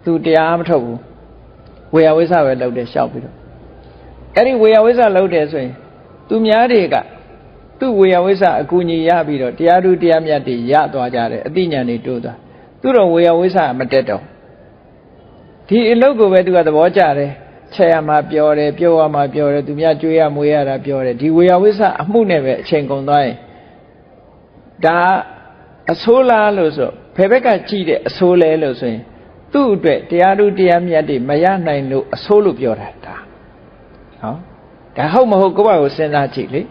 तू တရားမထုတ်ဘူးဝေယဝိဆပဲလုပ်တယ်ရှောက်ပြီးတော့အဲ့ဒီဝေယဝိဆလုပ်တယ်ဆိုရင်သူများတွေကသူ့ဝေယဝိဆအကူအညီရပြီးတော့တရားသူတရားမြတ်တွေရသွားကြတယ်အသိဉာဏ်တွေတိုးသွားသူတော့ဝေယဝိဆမတက်တော့ဒီအလုပ်ကိုပဲသူကသဘောကျတယ်ချက်ရမှာပြောတယ်ပြောရမှာပြောတယ်သူများကြွေးရမွေးရတာပြောတယ်ဒီဝေယဝိဆအမှုနဲ့ပဲအချိန်ကုန်သွားရင်ဒါအဆိုးလားလို့ဆိုဘယ်ဘက်ကကြည့်တဲ့အဆိုးလဲလို့ဆိုရင်သူ့အတွက်တရားသူတရားမြတ်တွေမရနိုင်လို့အဆိုးလို့ပြောတာဒါဒါဟုတ်မဟုတ်ကိုယ့်ဘာကိုစဉ်းစားကြည့်လေ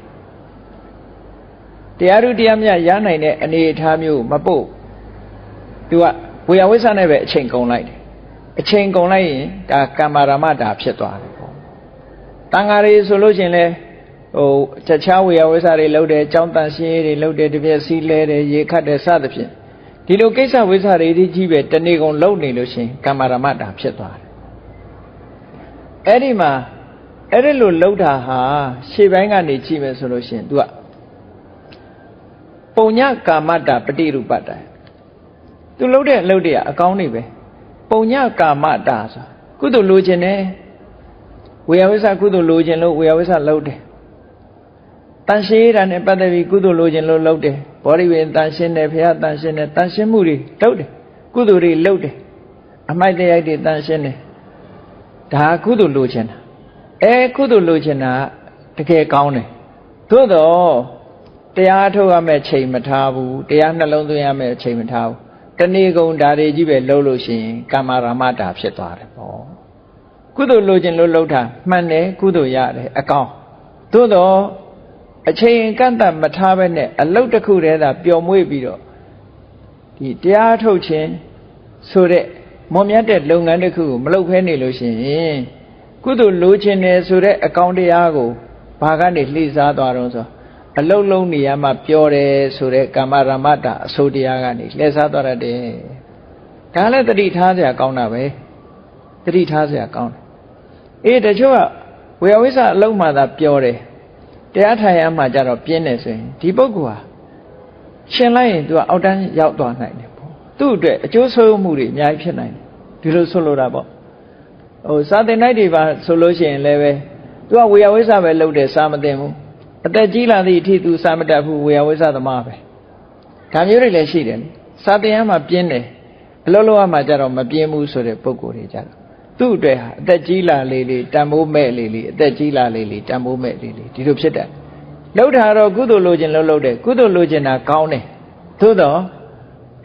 တရားသူတရားမြတ်ရနိုင်တဲ့အနေအထားမျိုးမပို့သူကဝေယဝိဆနဲ့ပဲအချိန်ကုန်လိုက်တယ်အချိန်ကုန်လိုက်ရင်ဒါကမ္မာရမတာဖြစ်သွားတယ်ပေါ့တန်ဃာတွေဆိုလို့ရှင်လဲတခြားဝေယဝိဆတွေလုပ်တယ်ကြောင်းတန်ရှင်းရေးတွေလုပ်တယ်တပြည့်စည်းလဲတယ်ရေခတ်တယ်စသဖြင့်ဒီလိုကိစ္စဝိဆတွေကြီးပဲတနေ့ကုန်လုပ်နေလို့ရှင်ကမ္မာရမတာဖြစ်သွားတယ်အဲ့ဒီမှာအဲ့ဒီလိုလှုပ်တာဟာရှေ့ပိုင်းကနေကြည့်မယ်ဆိုလို့ရှင် तू ကပုံညကာမတာပฏิရူပတာ तू လှုပ်တဲ့အလုပ်တွေကအကောင်းနေပဲပုံညကာမတာဆိုကုသိုလ်လိုချင်တယ်ဝေယဝိဆကုသိုလ်လိုချင်လို့ဝေယဝိဆလှုပ်တယ်တန်ရှင်းတာနဲ့ပတ်သက်ပြီးကုသိုလ်လိုချင်လို့လှုပ်တယ်ဘောဓိဝေတန်ရှင်းတယ်ဘုရားတန်ရှင်းတယ်တန်ရှင်းမှုတွေလှုပ်တယ်ကုသိုလ်တွေလှုပ်တယ်အမိုက်တရားတွေတန်ရှင်းတယ်ဒါကုသိုလ်လိုချင်တာကုသိုလ်လိုချင်တာတကယ်ကောင်းတယ်သို့တော့တရားထုတ်ရမယ့်ချိန်မထားဘူးတရားနှလုံးသွင်းရမယ့်ချိန်မထားဘူးတဏီကုံဓာတွေကြီးပဲလှုပ်လို့ရှိရင်ကမ္မာရမတာဖြစ်သွားတယ်ပေါ့ကုသိုလ်လိုချင်လို့လှုပ်တာမှန်တယ်ကုသိုလ်ရတယ်အကောင်းသို့တော့အချိန်ကန့်သတ်မထားဘဲနဲ့အလုတ်တစ်ခုတည်းသာပျော်မွေ့ပြီးတော့ဒီတရားထုတ်ခြင်းဆိုတဲ့မော်မြတ်တဲ့လုပ်ငန်းတစ်ခုကိုမလုပ်ဖဲနေလို့ရှိရင်ကုသိုလ်လိုချင်တယ်ဆိုတဲ့အကောင်းတရားကိုဘာကနေလှည့်စားသွားတော့ဆိုအလုတ်လုံးနေရမှာပြောတယ်ဆိုတဲ့ကမ္မာရမတာအဆိုတရားကနေလှည့်စားသွားတယ်ဒါလည်းတတိထားစရာကောင်းတာပဲတတိထားစရာကောင်းတယ်တချို့ကဝေယဝိဆအလုံးမှသာပြောတယ်တရားထိုင်ရမှာကြတော့ပြင်းတယ်ဆိုရင်ဒီပုဂ္ဂိုလ်ဟာရှင်လိုက်ရင် तू ကအောက်တန်းရောက်သွားနိုင်တယ်ပေါ့သူ့အတွက်အကျိုးဆိုးမှုတွေအများကြီးဖြစ်နိုင်တယ်ဒီလိုဆိုလိုတာပေါ့စာသင်တိုက်တွေပါဆိုလို့ရှိရင်လည်းပဲ तू ကဝေယဝိဆပဲလုပ်တယ်စာမသင်ဘူးအသက်ကြီးလာသည့်အထိ तू စာမတတ်ဘူးဝေယဝိဆသမားပဲဒါမျိုးတွေလည်းရှိတယ်စာသင်ရမှာပြင်းတယ်အလုံးလုံးရမှာကြတော့မပြင်းဘူးဆိုတဲ့ပုဂ္ဂိုလ်တွေကြတော့သူ့အတွက်ဟာအသက်ကြီးလာလေလေတန်ဖိုးမဲ့လေလေအသက်ကြီးလာလေလေတန်ဖိုးမဲ့လေလေဒီလိုဖြစ်တယ်လှုပ်တာတော့ကုသိုလ်လိုချင်လှုပ်တယ်ကုသိုလ်လိုချင်တာကောင်းတယ်သို့တော့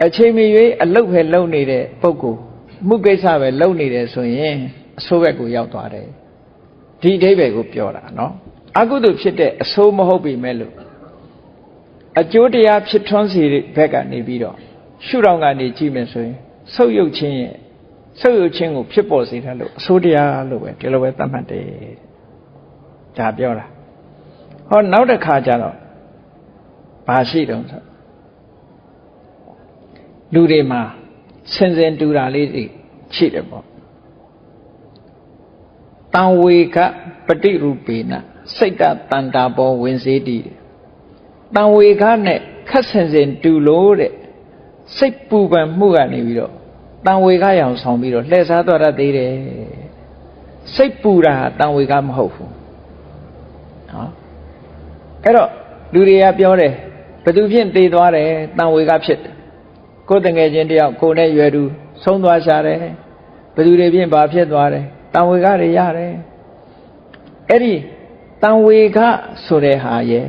အချိန်မီ၍အလုတ်ပဲလှုပ်နေတဲ့ပုဂ္ဂိုလ်မှုကိစ္စပဲလှုပ်နေတယ်ဆိုရင်အဆိုးဘက်ကိုရောက်သွားတယ်ဒီအဓိပ္ပာယ်ကိုပြောတာနော်အကုသိုလ်ဖြစ်တဲ့အဆိုးမဟုတ်ပြီမဲ့လို့အကျိုးတရားဖြစ်ထွန်းစီဘက်ကနေပြီးတော့ရှုထောင့်ကနေကြည့်မယ်ဆိုရင်ဆုပ်ယုပ်ခြင်းရဲ့ ဆုပ်ယုပ်ခြင်းကိုဖြစ်ပေါ်စေတယ်လို့အဆိုးတရားလို့ပဲဒီလိုပဲသတ်မှတ်တယ်ဒါပြောတာဟောနောက်တစ်ခါကျတော့ဘာရှိတုံးဆိုလူတွေမှာစင်စင်တူတာလေးတွေရှိတယ်ပေါ့တံဝေကပฏิရူပေနစိတ်တတန္တာဘောဝင်စေတည်တံဝေကနဲ့ခက်စင်စင်တူလို့တဲ့စိတ်ပူပန်မှုကနေပြီးတော့တံဝေကရောင်ဆောင်ပြီးတော့လှည့်စားသွားတတ်သေးတယ်စိတ်ပူတာတံဝေကမဟုတ်ဘူးနော်အဲ့တော့လူတွေကပြောတယ်ဘသူဖြင့်တည်သွားတယ်တံဝေကဖြစ်တယ်ကိုယ်တငယ်ချင်းတယောက်ကိုယ်နဲ့ရွယ်တူဆုံးသွားရှာတယ်ဘသူတွေဖြင့်ဘာဖြစ်သွားတယ်တံဝေကတွေရတယ်အဲ့ဒီတံဝေကဆိုတဲ့ဟာရဲ့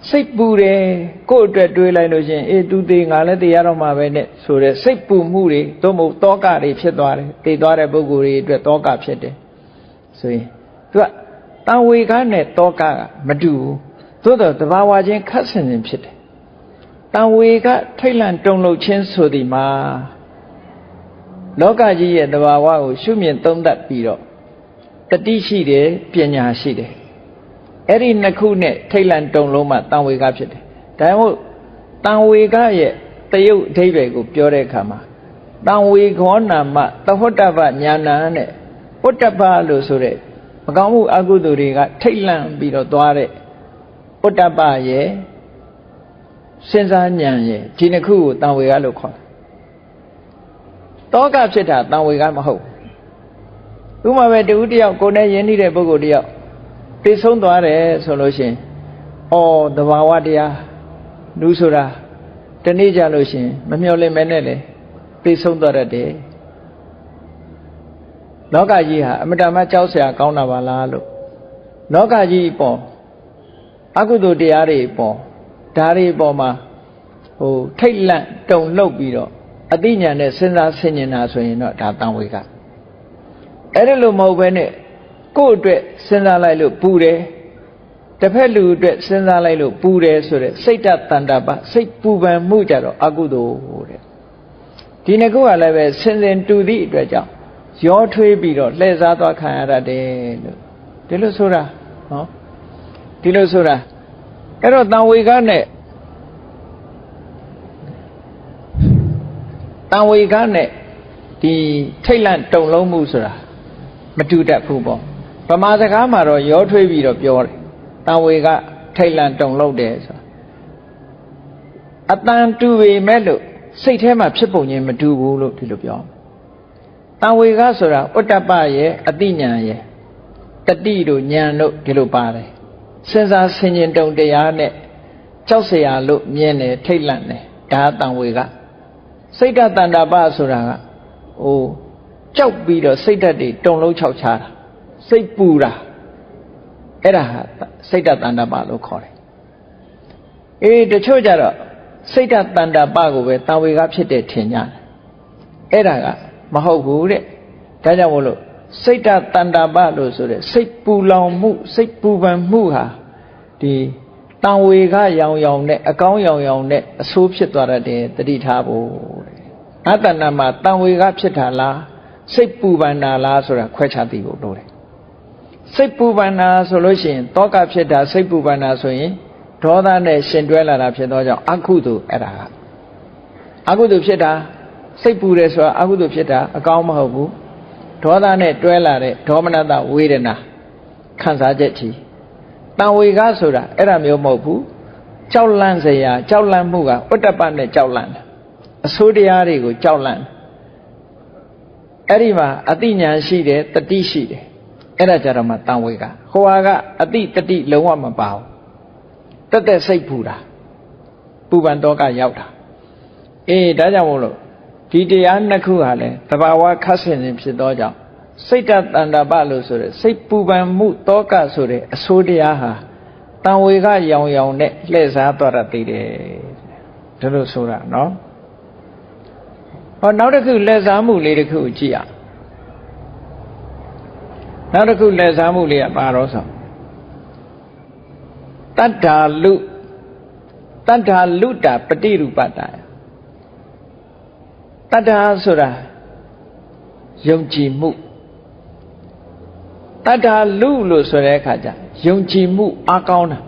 စိတ်ပူတယ်ကိုယ့်အတွက်တွေးလိုက်လို့ရှင်အေးသူသေးငါလည်းတရားတော်မှာပဲနဲ့ဆိုတဲ့စိတ်ပူမှုတွေသို့မဟုတ်တောကတွေဖြစ်သွားတယ်တည်သွားတဲ့ပုဂ္ဂိုလ်တွေအတွက်တောကဖြစ်တယ်ဆိုရင်သူကတံဝေကနဲ့တောကကမတူဘူးသို့တော့တဘာဝချင်းခတ်ဆင်ဆင်ဖြစ်တယ်တံဝေကထိတ်လန့်တုန်လှုပ်ခြင်းဆိုသည်မှာလောကကြီးရဲ့တဘာဝကိုရှုမြင်သုံးသပ်ပြီးတော့တတိရှိတယ်ပညာရှိတယ်အဲ့ဒီနှစ်ခုနဲ့ထိတ်လန့်တုန်လုံးမှတံဝေကဖြစ်တယ်ဒါကြောင့်တံဝေကရဲ့တယုတ်အဓိပ္ပာယ်ကိုပြောတဲ့အခါမှာတံဝေခောနာမသဟောတ္တပညာနာနဲ့ဝတ္တပလို့ဆိုတဲ့မကောင်းမှုအကုသိုလ်တွေကထိတ်လန့်ပြီးတော့သွားတဲ့ဝတ္တပရဲ့စဉ်းစားဉာဏ်ရဲ့ဒီနှစ်ခုကိုတံဝေကလို့ခေါ်တယ်တောကဖြစ်တာတံဝေကမဟုတ်ဥပမာပဲတူတယောက်ကိုယ်နဲ့ယဉ်နေတဲ့ပုဂ္ဂိုလ်တယောက်သိဆုံးသွားတယ်ဆိုလို့ရှိရင်သဘာဝတရားလူဆိုတာတနေ့ကြလို့ရှိရင်မမျှော်လင့်မဲနဲ့လေသိဆုံးသွားတတ်တယ်လောကကြီးဟာအမတမကြောက်စရာကောင်းတာပါလားလို့လောကကြီးပေါ်အကုသိုလ်တရားတွေပေါ်ဒါတွေပေါ်မှာထိတ်လန့်တုန်လှုပ်ပြီးတော့အသိဉာဏ်နဲ့စဉ်းစားဆင်ခြင်တာဆိုရင်တော့ဒါတံဝေကအဲ့ဒါလို့မဟုတ်ဘဲနဲ့ကိုယ့်အတွက်စဉ်းစားလိုက်လို့ပူတယ်တစ်ဖက်လူအတွက်စဉ်းစားလိုက်လို့ပူတယ်ဆိုတဲ့စိတ်တတန္တာပစိတ်ပူပန်မှုကြတော့အကုသိုလ်တဲ့ဒီနှစ်ခုကလည်းပဲစင်စင်တူသည့်အတွက်ကြောင့်ရောထွေးပြီးတော့လှည့်စားသွားခံရရတယ်လို့ဒီလိုဆိုတာနော်ဒီလိုဆိုတာအဲ့တော့တံဝေကနဲ့ဒီထိတ်လန့်တုန်လုံးမှုဆိုတာမတူတတ်ဘူးပေါ့ဗမာစကားမှာတော့ရောထွေးပြီးတော့ပြောတယ်တံဝေကထိတ်လန့်တုန်လှုပ်တယ်ဆိုတာအတန်တူပေမဲ့လို့စိတ်ထဲမှာဖြစ်ပုံချင်းမတူဘူးလို့ဒီလိုပြောတံဝေကဆိုတာဥတ္တပရဲ့အတိညာရဲ့တတိတို့ဉာဏ်တို့ဒီလိုပါတယ်စဉ်းစားဆင်ခြင်တုံတရားနဲ့ကြောက်เสียလို့မြင်တယ်ထိတ်လန့်တယ်ဒါတံဝေကစိတ်တတန္တာပဆိုတာကကြောက်ပြီးတော့စိတ်ဓာတ်တွေတုန်လှုပ်ခြောက်ခြားတာစိတ်ပူတာအဲ့ဒါဟာစိတ်တတန္တာပလို့ခေါ်တယ်တချို့ကြတော့စိတ်တတန္တာပကိုပဲတံဝေကဖြစ်တဲ့ထင်ကြတယ်အဲ့ဒါကမဟုတ်ဘူးတဲ့ဒါကြောင့်မို့လို့စိတ်တတန္တာပလို့ဆိုတဲ့စိတ်ပူလောင်မှုစိတ်ပူပန်မှုဟာဒီတံဝေကရောင်ရောင်နဲ့အကောင်းရောင်ရောင်နဲ့အဆိုးဖြစ်သွားတတ်တယ်တတိထားဖို့တဲ့အတ္တနာမှာတံဝေကဖြစ်တာလားစိတ်ပူပန်တာလားဆိုတာခွဲခြားသိဖို့လိုတယ်စိတ်ပူပန်တာဆိုလို့ရှိရင်တောကဖြစ်တာစိတ်ပူပန်တာဆိုရင်ဒေါသနဲ့ရှင်တွဲလာတာဖြစ်သောကြောင့်အကုသိုလ်အဲ့ဒါကအကုသိုလ်ဖြစ်တာစိတ်ပူတယ်ဆိုတာအကုသိုလ်ဖြစ်တာအကောင်းမဟုတ်ဘူးဒေါသနဲ့တွဲလာတဲ့ဒေါမနတဝေဒနာခံစားချက်ကြီးတံဝေကဆိုတာအဲ့ဒါမျိုးမဟုတ်ဘူးကြောက်လန့်စရာကြောက်လန့်မှုကဥတ္တပနဲ့ကြောက်လန့်တယ်အဆိုးတရားတွေကိုကြောက်လန့်အဲ့ဒီမှာအတိညာရှိတယ်တတိရှိတယ်အဲ့ဒါကြတော့မှတံဝေကဟိုဟာကအတိတတိလုံးဝမပါဘူးတက်တက်စိတ်ပူတာပူပန်တော့ကရောက်တာဒါကြောင့်မို့လို့ဒီတရားနှစ်ခုဟာလဲတဘာဝခတ်ဆင်ခြင်းဖြစ်သောကြောင့်စိတ်တတန္တာပလို့ဆိုတဲ့စိတ်ပူပန်မှုတောကဆိုတဲ့အဆိုးတရားဟာတံဝေကရောင်ရောင်နဲ့လှည့်စားသွားတတ်သေးတယ်ဒါလို့ဆိုတာနော်နောက်တစ်ခုလက်စားမှုလေးတစ်ခုကြည့်ရနောက်တစ်ခုလက်စားမှုလေးကပါတော့ဆိုတတ္ထာလုတာပฏิရူပတ္တတတ္ထာဆိုတာ ယုံကြည်မှုတတ္ထာလူလို့ဆိုတဲ့အခါကျယုံကြည်မှုအားကောင်းတာ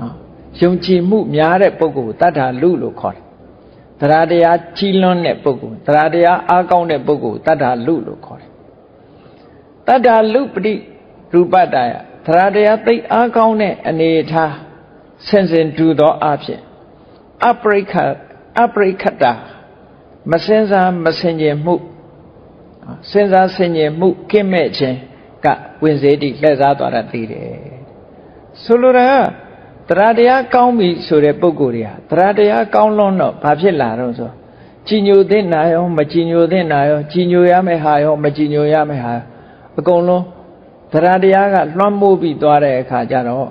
နော်ယုံကြည်မှုများတဲ့ပုဂ္ဂိုလ်တတ္ထာလူလို့ခေါ်တယ်တရားတရားကြီးလွန်းတဲ့ပုဂ္ဂိုလ်တရားတရားအားကောင်းတဲ့ပုဂ္ဂိုလ်တတ္ထာလူလို့ခေါ်တယ်တတ္ထာလူပတိရူပတ္တယတရားတရားသိအားကောင်းတဲ့အနေထားဆင်စင်တူသောအဖြစ်အပရိခတ္တမစင်စားမစင်ကြယ်မှုစဉ်းစားဆင်ခြင်မှုကင်းမဲ့ခြင်းကဝင်စေတိလှည့်စားသွားတတ်သေးတယ်ဆိုလိုတာကတရားတရားကောင်းပြီဆိုတဲ့ပုဂ္ဂိုလ်တွေဟာတရားတရားကောင်းလွန်းတော့ဘာဖြစ်လာတော့ဆိုကြည်ညိုသင့်နာရောမကြည်ညိုသင့်နာရောကြည်ညိုရမယ့်ဟာရောမကြည်ညိုရမယ့်ဟာအကုန်လုံးတရားတရားကလွှမ်းမိုးပြီးသွားတဲ့အခါကျတော့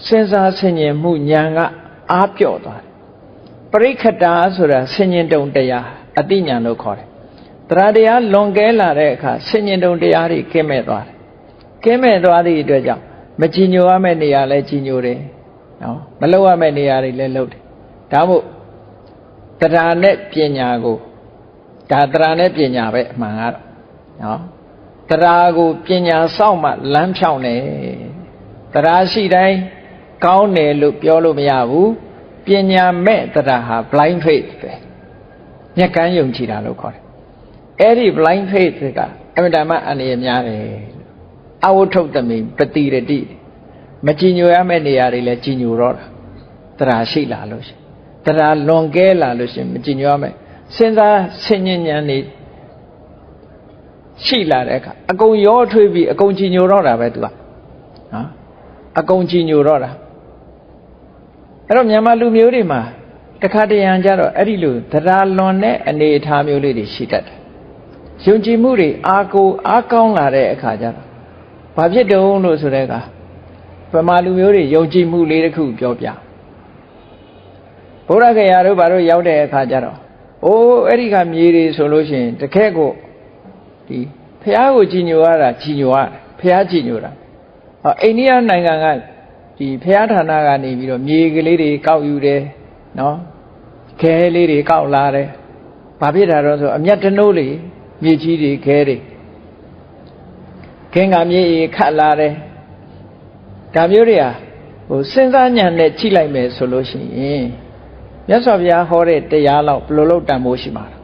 စဉ်းစားဆင်ခြင်မှုဉာဏ်ကအားပြော့သွားတယ်ပရိက္ခတာဆိုတာဆင်ခြင်တုံတရားအတိဉာဏ်လို့ခေါ်တယ်တရားတရားလွန်ကဲလာတဲ့အခါဆင်ញင်တုံတရားတွေကင်းမဲ့သွားတယ်ကင်းမဲ့သွားသည့်အတွက်ကြောင့်မကြည်ညိုရမယ့်နေရာလဲကြည်ညိုတယ်နော်မလုပ်ရမယ့်နေရာတွေလဲလုပ်တယ်ဒါမို့တရားနဲ့ပညာကိုဒါတရားနဲ့ပညာပဲအမှန်ကတော့နော်တရားကိုပညာစောင့်မှလမ်းဖြောင်းတယ်တရားရှိတိုင်းကောင်းတယ်လို့ပြောလို့မရဘူးပညာမဲ့တရားဟာ blind faith ပဲမျက်ကန်းယုံကြည်တာလို့ခေါ်တယ်အဲ့ဒီ blind faith ကအမြဲတမ်းအနေရများတယ်အဝုထုတမိပတိရတိမကြည်ညိုရမယ့်နေရာတွေလည်းကြည်ညိုတော့တာတရားရှိလာလို့ရှိရင်တရားလွန်ကဲလာလို့ရှိရင်မကြည်ညိုရမယ့်စဉ်းစားဆင်ញဉဏ်နေရှိလာတဲ့အခါအကုန်ရောထွေးပြီးအကုန်ကြည်ညိုတော့တာပဲသူကနော်အကုန်ကြည်ညိုတော့တာအဲ့တော့မြန်မာလူမျိုးတွေမှာတခါတရံကြတော့အဲ့ဒီလိုတရားလွန်တဲ့အနေအထားမျိုးလေးတွေရှိတတ်တယ်ယုံကြည်မှုတွေအားကောင်းလာတဲ့အခါကျတော့ဘာဖြစ်တုံးလို့ဆိုတဲ့အခါဗမာလူမျိုးတွေယုံကြည်မှုလေးတစ်ခုပြောပြဘုရားခရာတို့ဘာလို့ရောက်တဲ့အခါကျတော့အိုးအဲ့ဒီကမြေတွေဆိုလို့ရှိရင်တခက်ကိုဒီဖះကိုကြည်ညိုရတာကြည်ညိုရတယ်ဖះကြည်ညိုတာအိန္ဒိယနိုင်ငံကဒီဖះဌာနကနေပြီးတော့မြေကလေးတွေကောက်ယူတယ်နော်ခဲလေးတွေကောက်လာတယ်ဘာဖြစ်တာတော့ဆိုအမျက်တနိုးလေးမြေကြီးတွေခဲတွေခင်းကမြေကြီးခတ်လာတယ်ဒါမျိုးတွေဟာဟိုစဉ်းစားဉာဏ်နဲ့ကြည့်လိုက်မယ်ဆိုလို့ရှိရင်မြတ်စွာဘုရားဟောတဲ့တရားလောက်ဘယ်လိုလုပ်တန်ဖို့ရှိမှာလဲ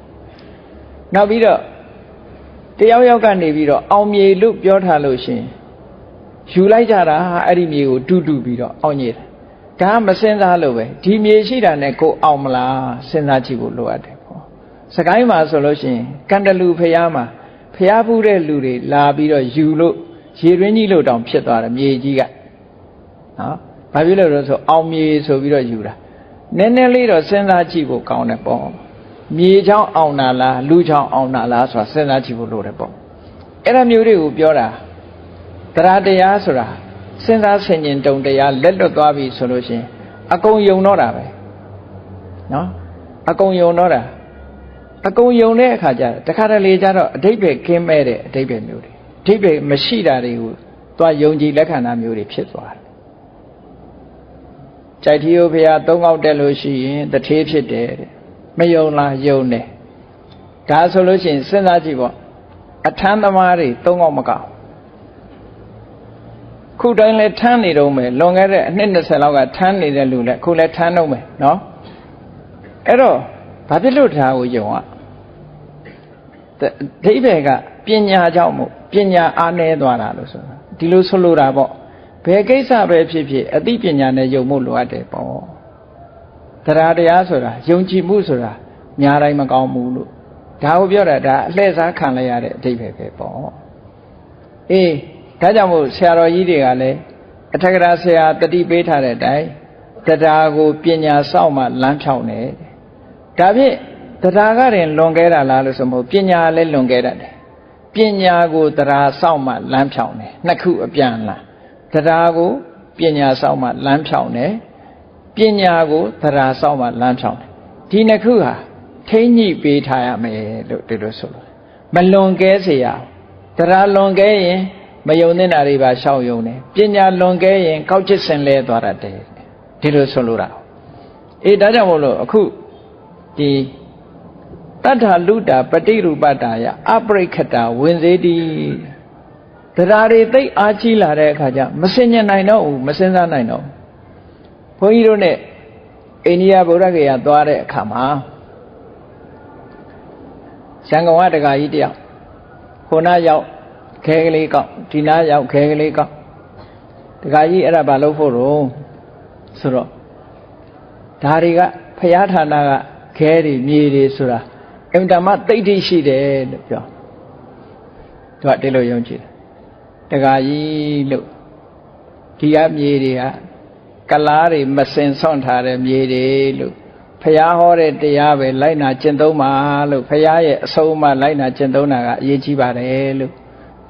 နောက်ပြီးတော့တယောက်ယောက်ကနေပြီးတော့အောင်မြေလို့ပြောထားလို့ရှိရင်ယူလိုက်ကြတာအဲ့ဒီမြေကိုတူတူပြီးတော့အောင်ညစ်တယ်ဒါမစဉ်းစားလို့ပဲဒီမြေရှိတာနဲ့ကိုအောင်မလားစဉ်းစားကြည့်ဖို့လိုအပ်တယ်ပေါ့စကိုင်းမှာဆိုလို့ရှိရင်ကန္တလူဖျားမှာဖျားဖူးတဲ့လူတွေလာပြီးတော့ယူလို့ရေရင်းကြီးလို့တောင်ဖြစ်သွားတယ်မြေကြီးကနော်ဘာဖြစ်လို့လဲဆိုအောင်မြေဆိုပြီးတော့ယူတာနည်းနည်းလေးတော့စဉ်းစားကြည့်ဖို့ကောင်းတယ်ပေါ့မြေချောင်းအောင်တာလားလူချောင်းအောင်တာလားဆိုတာစဉ်းစားကြည့်ဖို့လိုတယ်ပေါ့အဲ့ဒါမျိုးတွေကိုပြောတာတရားတရားဆိုတာစဉ်းစားဆင်ခြင်တုံတရားလက်လွတ်သွားပြီဆိုလို့ရှိရင်အကုန်ယုံတော့တာပဲနော်အကုန်ယုံတော့တာအကုန်ယုံတဲ့အခါကျတခါတလေကျတော့အဓိပ္ပာယ်ကင်းမဲ့တဲ့အဓိပ္ပာယ်မျိုးတွေအဓိပ္ပာယ်မရှိတာတွေကိုသွားယုံကြည်လက်ခံတာမျိုးတွေဖြစ်သွားတယ်ကြိုက်ထီယိုဖရာ၃កောက်တက်လို့ရှိရင်တထေးဖြစ်တယ်မယုံလားယုံတယ်ဒါဆိုလို့ရှိရင်စဉ်းစားကြည့်ပေါ့အထမ်းသမားတွေ၃កောက်မကောက်ခုတိုင်းလဲထမ်းနေတော့မယ်လွန်ခဲ့တဲ့အနှစ်20လောက်ကထမ်းနေတဲ့လူလဲခုလဲထမ်းတော့မယ်နော်အဲ့တော့ဘာဖြစ်လို့ဒါကိုယုံอ่ะအဓိပ္ပာယ်ကပညာကြောင့်မို့ပညာအားနည်းသွားတာလို့ဆိုတာဒီလိုဆိုလိုတာပေါ့ဘယ်ကိစ္စပဲဖြစ်ဖြစ်အသိပညာနဲ့ယုံမှုလိုအပ်တယ်ပေါ့တရားတရားဆိုတာယုံကြည်မှုဆိုတာညာတိုင်းမကောင်းဘူးလို့ဒါကိုပြောတာဒါအလှည့်စားခံလိုက်ရတဲ့အဓိပ္ပာယ်ပဲပေါ့အေးဒါကြောင့်မို့ဆရာတော်ကြီးတွေကလည်းအထက်ကရာဆရာတတိပေးထားတဲ့အတိုင်းတရားကိုပညာစောင့်မှလမ်းဖြောင်းတယ်ဒါဖြင့်တရားကရင်လွန်ကဲတာလားလို့ဆိုမဟုတ်ပညာလည်းလွန်ကဲတတ်တယ်ပညာကိုတရားစောင့်မှလမ်းဖြောင်းတယ်နှစ်ခုအပြန်လားတရားကိုပညာစောင့်မှလမ်းဖြောင်းတယ်ပညာကိုတရားစောင့်မှလမ်းဖြောင်းတယ်ဒီနှစ်ခုဟာထိမ့်ညှိပေးထားရမယ်လို့ဒီလိုဆိုလို့မလွန်ကဲစေရတရားလွန်ကဲရင်မယုံတဲ့နာတွေပါရှောက်ယုံတယ်ပညာလွန်ကဲရင်ကောက်ချစ်စင်လဲသွားတတ်တယ်ဒီလိုဆိုလို့တာအေးဒါကြောင့်မို့လို့အခုဒီ Tata luta patiru pataya aprekata wenzedi. Terare they achila rekaja, Messenia nino, Messenza nino. Poirone Enia Boragaya Dware Kama Sangawataga Idia Hona Yao Kegalika, Tina Yao Kegalika. The Gayi Arabalo for Suro Tariga Payatanaga Keri Miri Sura. Emdamat Tati she did. What Delo Yonchi. The Gayi look. Tia Miria Kalari Masen Sontare Miri look. Payahore Diave Lina Gentoma look. Payaya Soma Lina Gentona Yechibare look.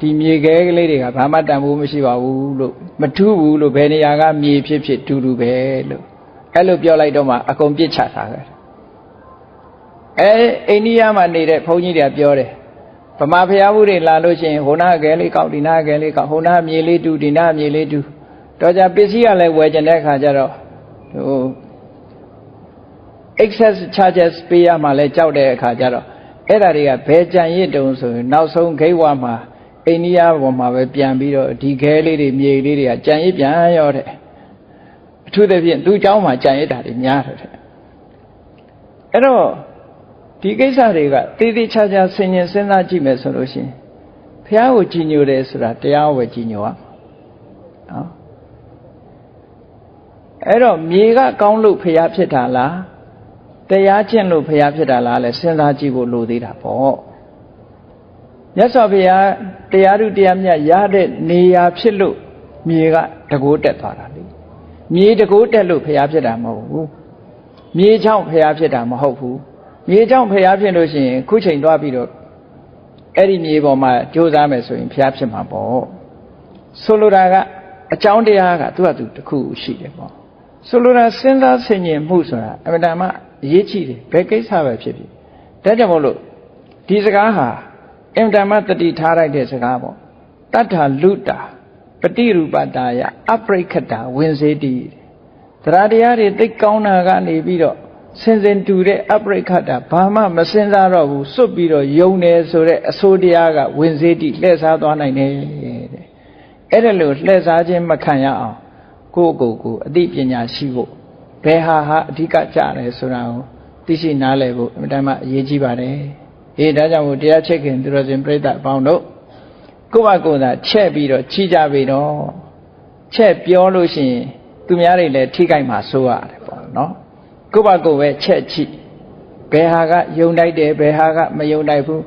Timmy Gay Lady of Hamadamu Mishiva look. Matu look Beniaga Mi Pip to Belo. Hello Biolaidoma, a complete chat. India needed pony their beauty. From Mafia would in La Lucin, Hona Gallica, Dina Gallica, Hona Mili do, Dina Mili do. Doja busy like Wajanek Hajaro. Excess charges Pia Malay Chowde Hajaro. Eraria, Pejan Yedon, now so Gaywama, India Woma, Piambito, Digali, Milia, Janipian. To the two Jama Janita in Yard. Hello. Tigesa Tidi Chaja Senior Sena Jime solution. Piao Gino Resura, Tiao Ginoa. Ero Miga Gonlu Piapitala, Tayachin Lu Piapitala, Sena Jibu Ludida po. Yasavia, Tiaru Diamia Yade, Nia Pilu, Miga, the good at Parali. Me the good at Lu Piapitamo. Me Jump Piapitamo, hopeful. Me don't pay up in Lucian, Kuchin Rabido. Eddie Niboma, Josame, so in Piapsima. Soluraga, a Joundiaga, to the cool sheet. Solura send us singing Musura, Amadama, Yechi, Beckes have a chippy. Tajamolo, Tizagaha, Emdama the Tara de Sagabo. Tata Luta, Patiru Badaya, Aprekata, Wednesday deed. Tradiari, they Kauna Nibido. Sends to the Apricata, Pama, Messenza Robu, Subiro, Yone, Sodiaga, Wednesday, less out on a name. Edelus, less Ajim Macaya, go, a deep in Yashivo. Peha, Tika Chare, Surao, Tishi Nalevo, Madama Yejibare. He doesn't dare check in the Rosin Preta Poundo. Go that, Chebiro, Chija Vido, Chep Yolushi, Tumiari, Tika Masua, no? Go Chechi. Behaga, United, Behaga, Mayonaibu.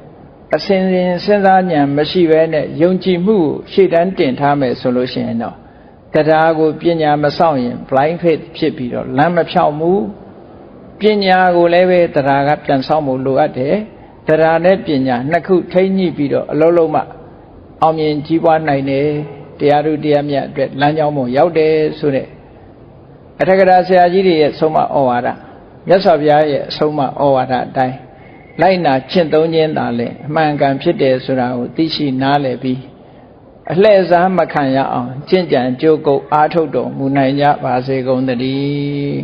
A Senzania, Machivene, Yonji Mu, she done Tame solution. No. Tatago, Pinya Masayan, Flying Faith, Chipido, Lama Chow Mu, Pinya go leve, Taraga, and Samu Luate, Taranet Pinya, Naku, Tiny Pido, Loloma, Amin Jiwan Nine, Tiaru Diamia, Lanyamo, Yaude, Sune. Atagada Jiri Soma Owada. Yasavia Soma Owada die. Laina Chintonian Dale, Mangan Pite Surao, Tishi Nalebi. Leza Makanya on Chinjan Joko Atodo, Munaya Base Gondadi.